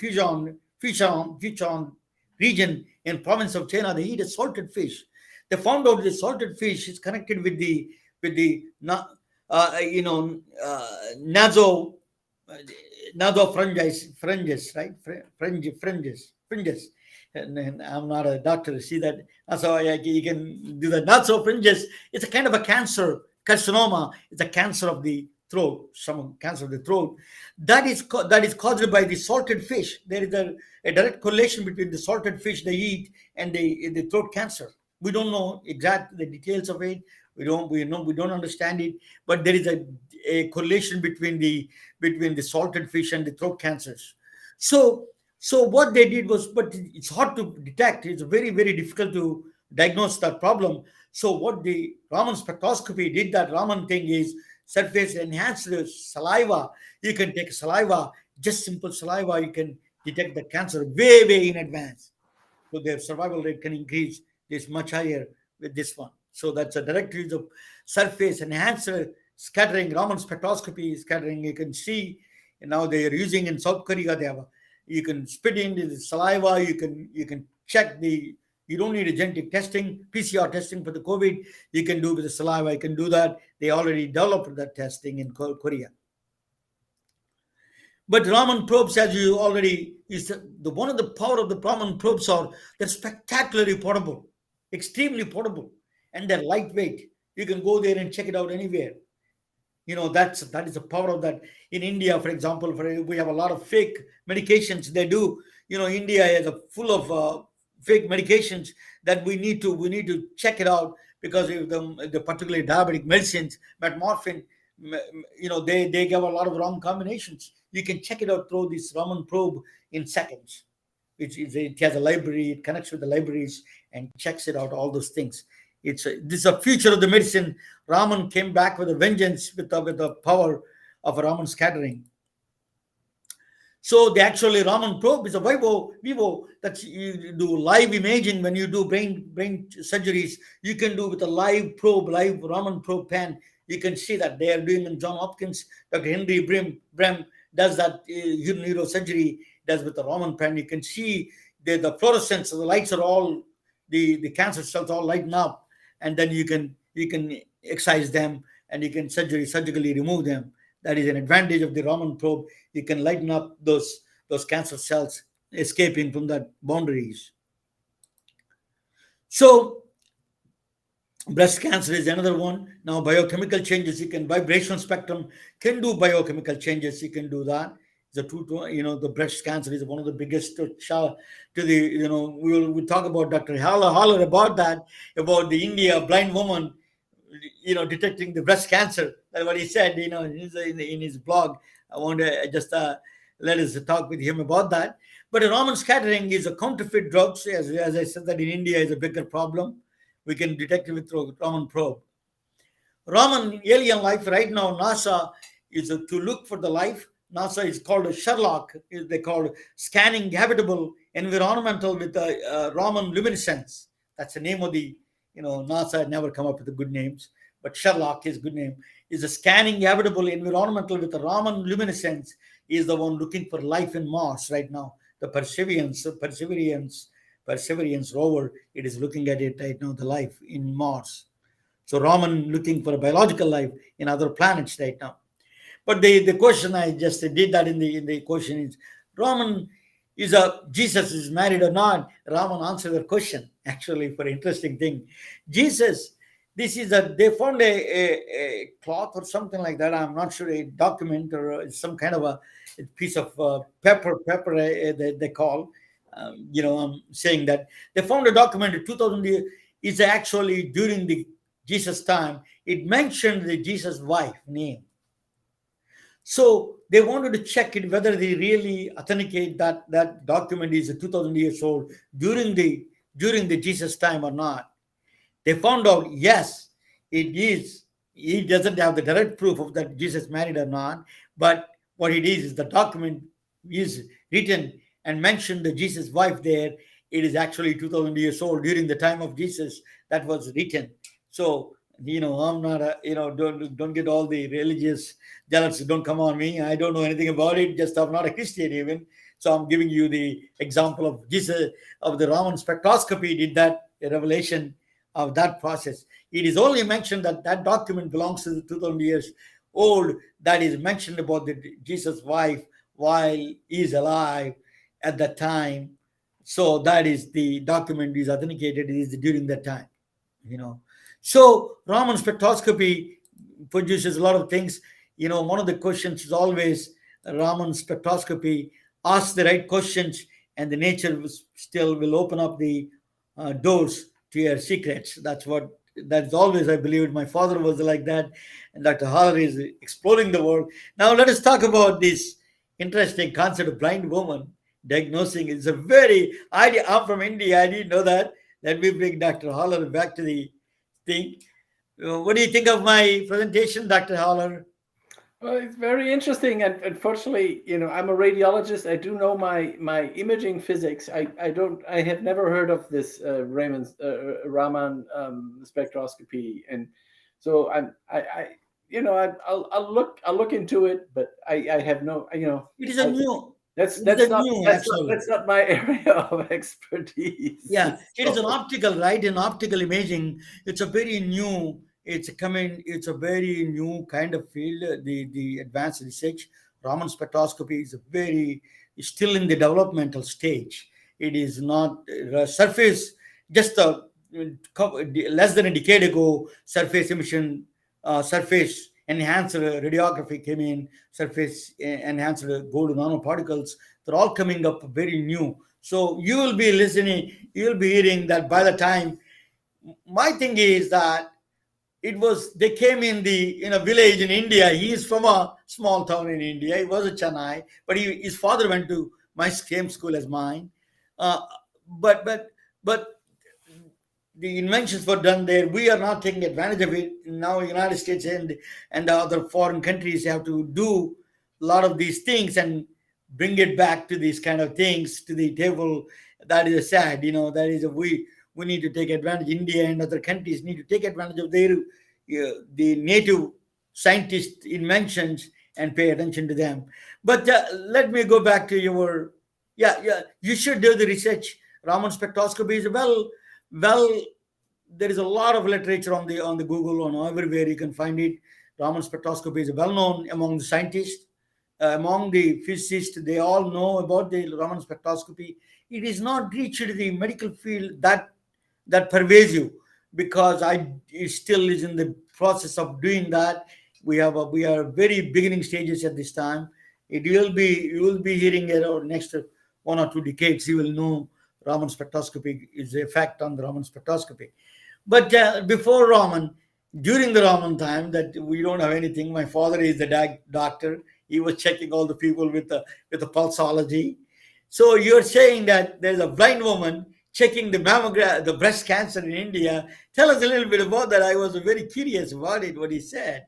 region in province of China, they eat a salted fish. They found out the salted fish is connected with the nasopharynges, right? Fringes. And I'm not a doctor to see that. So you can do that. Nasopharynges. It's a kind of a cancer, carcinoma. It's a cancer of the throat, some cancer of the throat. That is caused by the salted fish. There is a direct correlation between the salted fish they eat and the throat cancer. We don't know exactly the details of it. We don't understand it, but there is a correlation between the salted fish and the throat cancers. So what they did was, but it's hard to detect. It's very, very difficult to diagnose that problem. So what the Raman spectroscopy did, that Raman thing, is surface enhanced saliva. You can take saliva, just simple saliva, you can detect the cancer way, way in advance. So their survival rate can increase this much higher with this one. So that's a direct use of surface enhancer scattering, Raman spectroscopy scattering. You can see, and now they are using in South Korea. They have you can spit into the saliva. You can check the. You don't need a genetic testing, PCR testing for the COVID. You can do with the saliva. You can do that. They already developed that testing in Korea. But Raman probes, as you already, is the one of the power of the Raman probes are they're spectacularly portable, extremely portable, and they're lightweight. You can go there and check it out anywhere. That is the power of that. In India, for example, we have a lot of fake medications. They do. India is full of fake medications that we need to check it out, because of the particularly diabetic medicines, metformin. They give a lot of wrong combinations. You can check it out through this Raman probe in seconds. It has a library. It connects with the libraries and checks it out. All those things. This is a future of the medicine. Raman came back with a vengeance with the power of Raman scattering. So the actually Raman probe is a vivo that you do live imaging. When you do brain surgeries, you can do with a live Raman probe pen. You can see that they are doing in John Hopkins. Dr. Henry Brem does that neurosurgery, does with the Raman pen. You can see the fluorescence, the lights are all, the cancer cells all lighten up, and then you can excise them, and you can surgically remove them. That is an advantage of the Raman probe. You can lighten up those cancer cells escaping from that boundaries. So breast cancer is another one. Now biochemical changes, you can, vibrational spectrum can do biochemical changes. You can do that. The breast cancer is one of the biggest we'll talk about Dr. Haller about that, about the India blind woman, detecting the breast cancer. That's what he said, in his blog. I want to just let us talk with him about that. But Raman scattering is a counterfeit drugs, as I said, that in India is a bigger problem. We can detect it with Raman probe. Raman alien life, right now NASA is to look for the life. NASA is called a Sherlock. They call scanning habitable environmental with a Raman luminescence. That's the name of the, NASA had never come up with the good names, but Sherlock is good name. Is a scanning habitable environmental with a Raman luminescence, is the one looking for life in Mars right now. The Perseverance rover, it is looking at it right now, the life in Mars. So Raman looking for a biological life in other planets right now. But the question, I just did that in the question, is Raman is Jesus is married or not? Raman answered the question, actually, for interesting thing. Jesus, this is they found a cloth or something like that. I'm not sure, a document or some kind of a piece of paper they call. I'm saying that they found a document in 2000 years. It's actually during the Jesus time. It mentioned the Jesus' wife name. So they wanted to check it whether they really authenticate that document is 2,000 years old during the Jesus time or not. They found out, yes, it is. He doesn't have the direct proof of that Jesus married or not, but what it is the document is written and mentioned the Jesus' wife there. It is actually 2,000 years old during the time of Jesus that was written. So I'm not don't get all the religious jealous. Don't come on me. I don't know anything about it. Just I'm not a Christian even. So I'm giving you the example of Jesus, of the Raman spectroscopy did that revelation of that process. It is only mentioned that document belongs to the 2,000 years old. That is mentioned about the Jesus' wife while he is alive at that time. So that is the document is authenticated. It is during that time. So Raman spectroscopy produces a lot of things. One of the questions is always Raman spectroscopy asks the right questions, and the nature still will open up the doors to your secrets. That's always, I believe. My father was like that, and Dr. Haller is exploring the world. Now let us talk about this interesting concept of blind woman diagnosing. It's I'm from India. I didn't know that. Let me bring Dr. Haller back to the thing. What do you think of my presentation, Dr. Haller? Well, it's very interesting, and unfortunately, I'm a radiologist. I do know my imaging physics. I don't. I have never heard of this Raman spectroscopy, and so I'll look into it, but I have no. It is a I, new. that's It is that's a not new, that's not actually. that's not my area of expertise. Yeah, it is an So, optical, right? In optical imaging, it's a very new. It's coming. It's a very new kind of field. The advanced research, Raman spectroscopy is a very is still in the developmental stage. It is not surface. Just less than a decade ago, surface emission, surface enhanced radiography came in. Surface enhanced gold nanoparticles. They're all coming up very new. So you will be listening, you'll be hearing that by the time. My thing is that they came in a village in India. He is from a small town in India. He was a Chennai, but his father went to my same school as mine. Uh, but the inventions were done there. We are not taking advantage of it now. United States and the other foreign countries have to do a lot of these things and bring it back to these kind of things to the table. That is sad. That is we need to take advantage. India and other countries need to take advantage of their the native scientist inventions and pay attention to them. But let me go back to your yeah. You should do the research. Raman spectroscopy is well, there is a lot of literature on the Google, on everywhere you can find it. Raman spectroscopy is well known among the scientists, among the physicists. They all know about the Raman spectroscopy. It is not reached the medical field that pervasive, because it still is in the process of doing that. We are very beginning stages at this time. You will be hearing it over next 1 or 2 decades. You will know Raman spectroscopy is the effect on the Raman spectroscopy. But before Raman, during the Raman time, that we don't have anything. My father is the doctor. He was checking all the people with the pulsology. So you're saying that there's a blind woman checking the mammogram, the breast cancer in India. Tell us a little bit about that. I was very curious about it, what he said.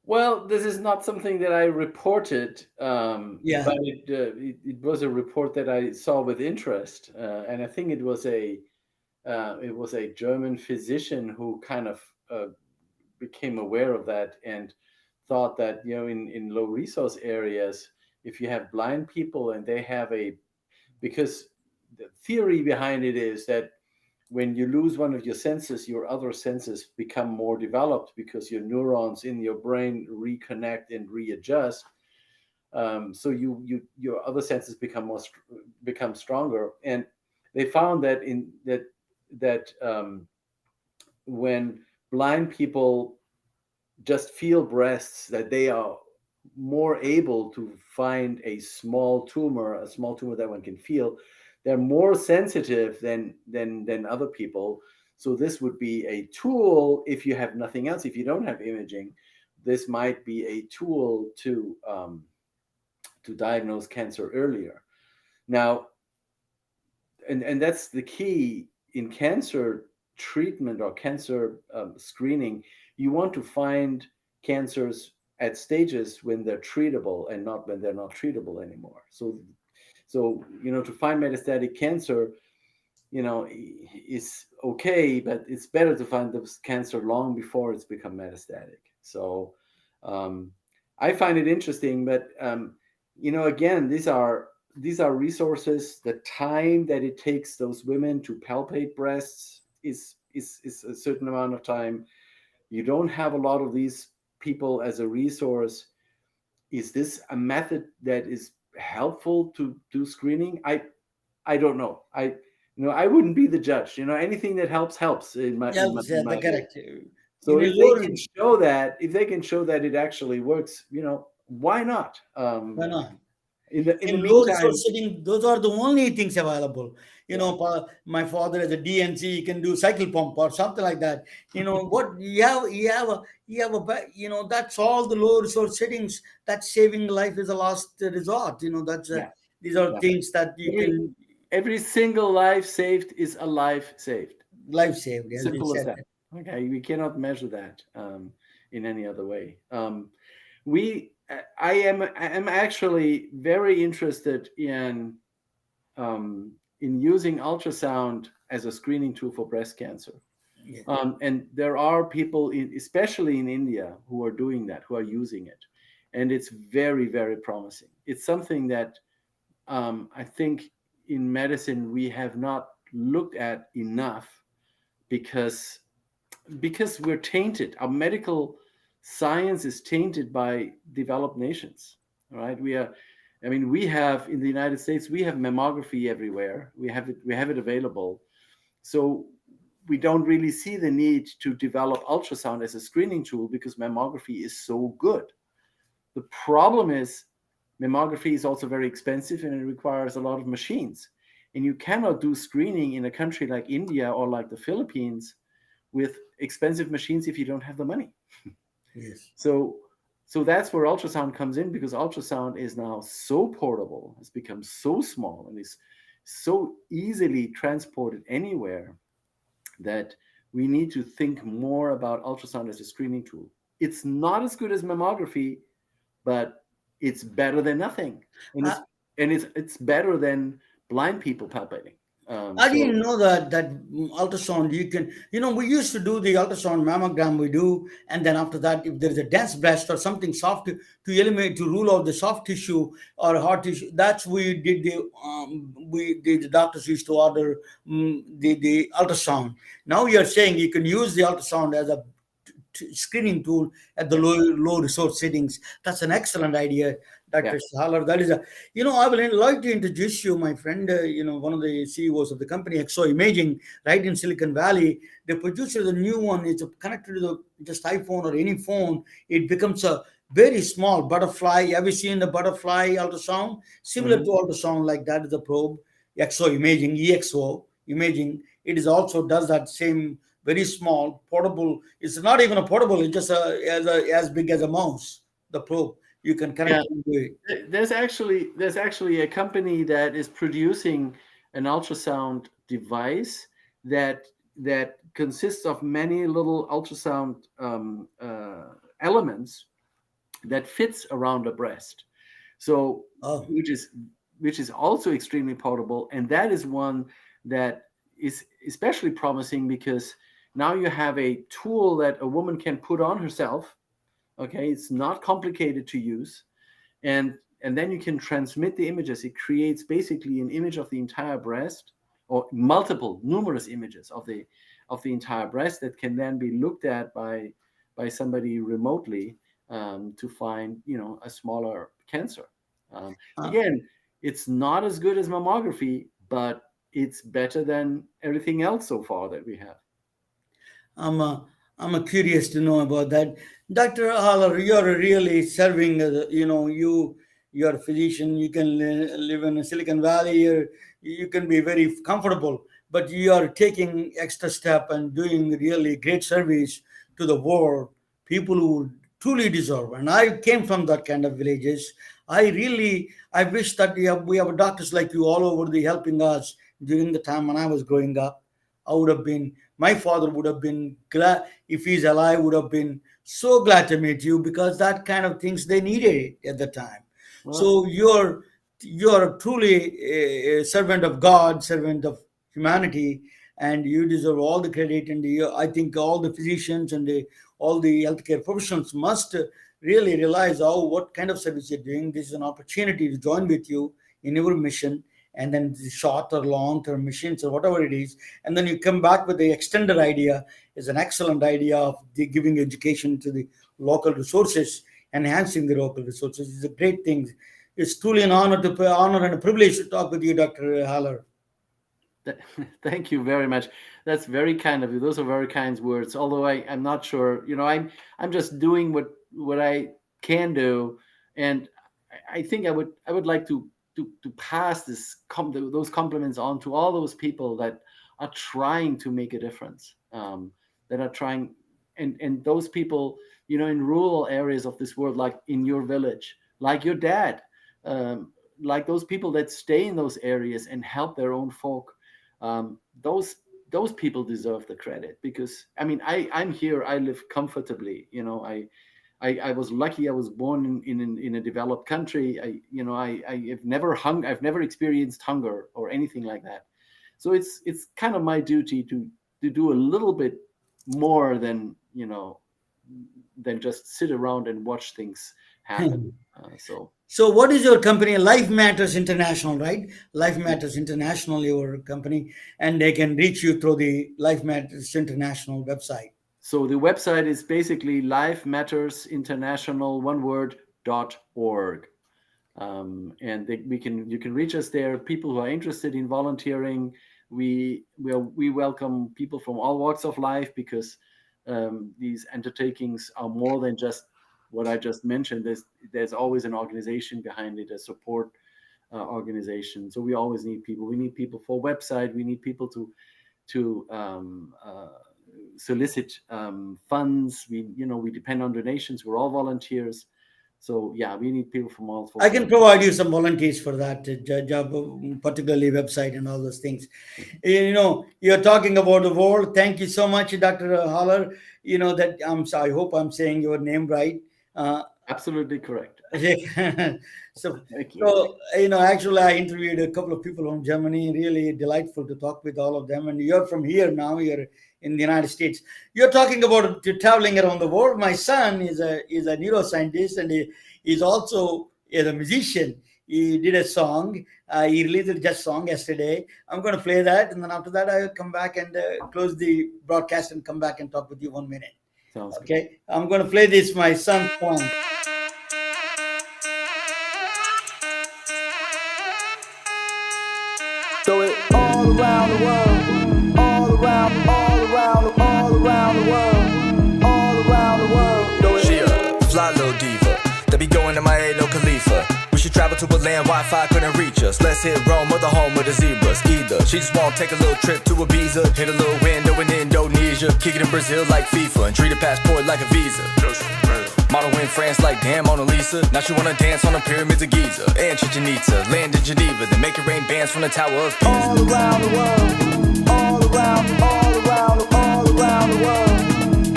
well, this is not something that I reported, Yeah. but it was a report that I saw with interest, and I think it was a German physician who kind of became aware of that and thought that in low resource areas, if you have blind people and they have because the theory behind it is that when you lose one of your senses, your other senses become more developed because your neurons in your brain reconnect and readjust. So your other senses become stronger, and they found that when blind people just feel breasts, that they are more able to find a small tumor that one can feel. They're more sensitive than other people. So this would be a tool if you have nothing else. If you don't have imaging, this might be a tool to diagnose cancer earlier. Now, and that's the key in cancer treatment or cancer screening. You want to find cancers at stages when they're treatable and not when they're not treatable anymore. So to find metastatic cancer, is okay, but it's better to find the cancer long before it's become metastatic. So I find it interesting, but again, these are resources. The time that it takes those women to palpate breasts is a certain amount of time. You don't have a lot of these people as a resource. Is this a method that is helpful to do screening? I don't know. I wouldn't be the judge. Anything that helps in my Yeah, in my, in the my book. correct. So In if they can show that it actually works, why not? why not? In the In low meantime, resource setting, those are the only things available. yeah, My father as a DNC, he can do cycle pump or something like that. What that's all the low resource settings. That saving life is a last resort. yeah, These are yeah. things that you Every can every single life saved is a life saved. life saved, as you Simple as said. that. Okay, we cannot measure that in any other way. We, I am actually very interested in using ultrasound as a screening tool for breast cancer. Yeah. And there are people, especially in India, who are doing that, who are using it, and it's very, very promising. It's something that I think in medicine we have not looked at enough because we're tainted. Our medical science is tainted by developed nations. All right, we have in the United States, we have mammography everywhere. We have it available. So we don't really see the need to develop ultrasound as a screening tool because mammography is so good. The problem is mammography is also very expensive and it requires a lot of machines. And you cannot do screening in a country like India or like the Philippines with expensive machines if you don't have the money. Yes. So that's where ultrasound comes in, because ultrasound is now so portable, has become so small, and is so easily transported anywhere that we need to think more about ultrasound as a screening tool. It's not as good as mammography, but it's better than nothing, and I, it's better than blind people palpating. I So didn't know that ultrasound you can, we used to do the ultrasound mammogram we do, and then after that, if there's a dense breast or something soft to eliminate, to rule out the soft tissue or hard tissue, that's the doctors used to order the ultrasound. Now you're saying you can use the ultrasound as a screening tool at the low resource settings. That's an excellent idea, yeah, Dr. Haller. That is I would like to introduce you, my friend. One of the CEOs of the company, Exo Imaging, right in Silicon Valley. They produce the new one. It's connected to the just iPhone or any phone. It becomes a very small butterfly. Have you seen the butterfly ultrasound? Similar to mhm. ultrasound, like that is the probe. Exo Imaging, EXO Imaging. It is also does that same very small portable. It's not even a portable. It's just as big as a mouse. The probe you can Yeah. connect it to it. There's actually a company that is producing an ultrasound device that consists of many little ultrasound elements that fits around a breast. So Oh, which is also extremely portable, and that is one that is especially promising because now you have a tool that a woman can put on herself. Okay, it's not complicated to use, and then you can transmit the images. It creates basically an image of the entire breast, or numerous images of the entire breast that can then be looked at by somebody remotely, to find a smaller cancer. uh, Again, it's not as good as mammography, but it's better than everything else so far that we have. I'm curious to know about that, Dr. Haller. You're really serving. You're a physician. You can live in Silicon Valley. You can be very comfortable, but you are taking extra step and doing really great service to the world. People who truly deserve. And I came from that kind of villages. I wish that we have doctors like you all over the helping us during the time when I was growing up. I would have been, my father would have been glad, if he's alive, would have been so glad to meet you, because that kind of things they needed at the time. Well, So you're truly a servant of God, servant of humanity, and you deserve all the credit. And I think all the physicians and all the healthcare professionals must really realize what kind of service you're doing. This is an opportunity to join with you in your mission, and then the short or long term missions or whatever it is, and then you come back with the extended idea. Is an excellent idea of giving education to the local resources, enhancing the local resources. It's a great thing. It's truly an honor and a privilege to talk with you, Dr. Haller. th- thank you very much. That's very kind of you. Those are very kind words. Although I'm not sure. I'm just doing what I can do, and I think I would like to pass those compliments on to all those people that are trying to make a difference. That are trying, and those people, in rural areas of this world, like in your village, like your dad, like those people that stay in those areas and help their own folk. Those those people deserve the credit, because I mean, I'm here, I live comfortably, you know, I was lucky. I was born in a developed country. I've never experienced hunger or anything like that. So it's kind of my duty to do a little bit more than, you know, than just sit around and watch things happen. So what is your company? Life Matters International, right? Life Matters International, your company, and they can reach you through the Life Matters International website. So the website is basically Life Matters International, one word, .org. And you can reach us there. People who are interested in volunteering, we welcome people from all walks of life, because these undertakings are more than just what I just mentioned. There's always an organization behind it, a support organization. So we always need people. We need people for website. We need people to solicit funds. We depend on donations. We're all volunteers. So yeah, we need people from all. I can provide you some volunteers for that job, particularly website and all those things. You know, you're talking about the world. Thank you so much, Dr. Haller. You know that I hope I'm saying your name right. Absolutely correct. So you know, actually, I interviewed a couple of people from Germany. Really delightful to talk with all of them. And you're from here now. You're in the United States. You're talking about traveling around the world. My son is a neuroscientist, and he's also a musician. He did a song. He released a song yesterday. I'm going to play that, and then after that, I'll come back and close the broadcast and come back and talk with you 1 minute. Sounds okay. Good. I'm going to play this, my son's song. So it all around the world, all around the world. She a fly little diva that be going to my no Khalifa. We should travel to a land Wi-Fi couldn't reach us. Let's hit Rome or the home of the zebras. Either she just won't take a little trip to Ibiza, hit a little window in Indonesia, kick it in Brazil like FIFA, and treat a passport like a visa. Model in France like damn Mona Lisa. Now she wanna dance on the pyramids of Giza and Chichen Itza, land in Geneva, then make it rain bands from the Tower of Pisa. All around the world, all around the world,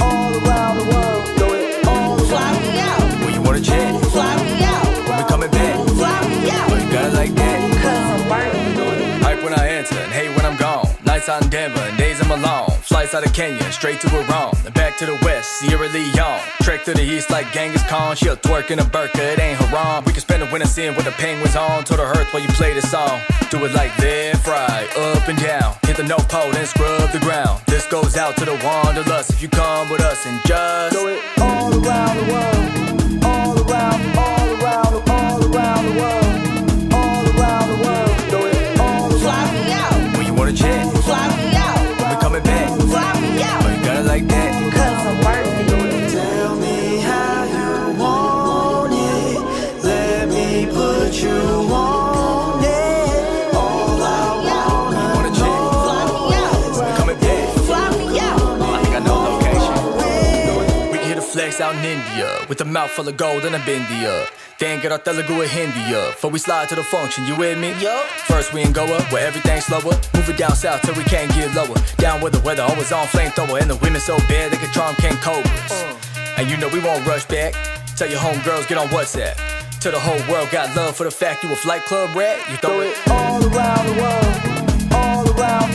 all around the world. So it all fly me out. When you wanna jet, Fly me out. when we coming back, Fly me out. but you got it like that. 'Cause I'm burning. Hype when I enter and hate when I'm gone. Nights out in Denver and days I'm alone. Flights out of Kenya, straight to Iran, then back to the west, Sierra Leone. Trek to the east like Genghis Khan. She'll twerk in a burqa, it ain't haram. We can spend the winter seeing what the penguins on. To the earth while you play this song. Do it like left, right, up and down. Hit the North Pole and scrub the ground. This goes out to the wanderlust. If you come with us and just do it all around the world, all around the world, all around the world. Do it all Fly me out. when you wanna jet, Fly me out. when we coming back, Fly me out. but you got it like that. 'Cause I'm burning. Tell me how you want it. Let me put you on it. All I wanna Wanna jet, Fly me out. when we coming back. Fly me out. I think I know location. We can hit a flex out in India with a mouth full of gold and a bindia. Then get our Telugu and Hindia. Before we slide to the function, you with me? Yup. First we in Goa, where everything's slower. Moving down south till we can't get lower. Down where the weather always on flamethrower. And the women so bad they can charm King Cobras. And you know we won't rush back. Tell your homegirls get on WhatsApp. Till the whole world got love for the fact you a flight club rat. You throw it all around the world, all around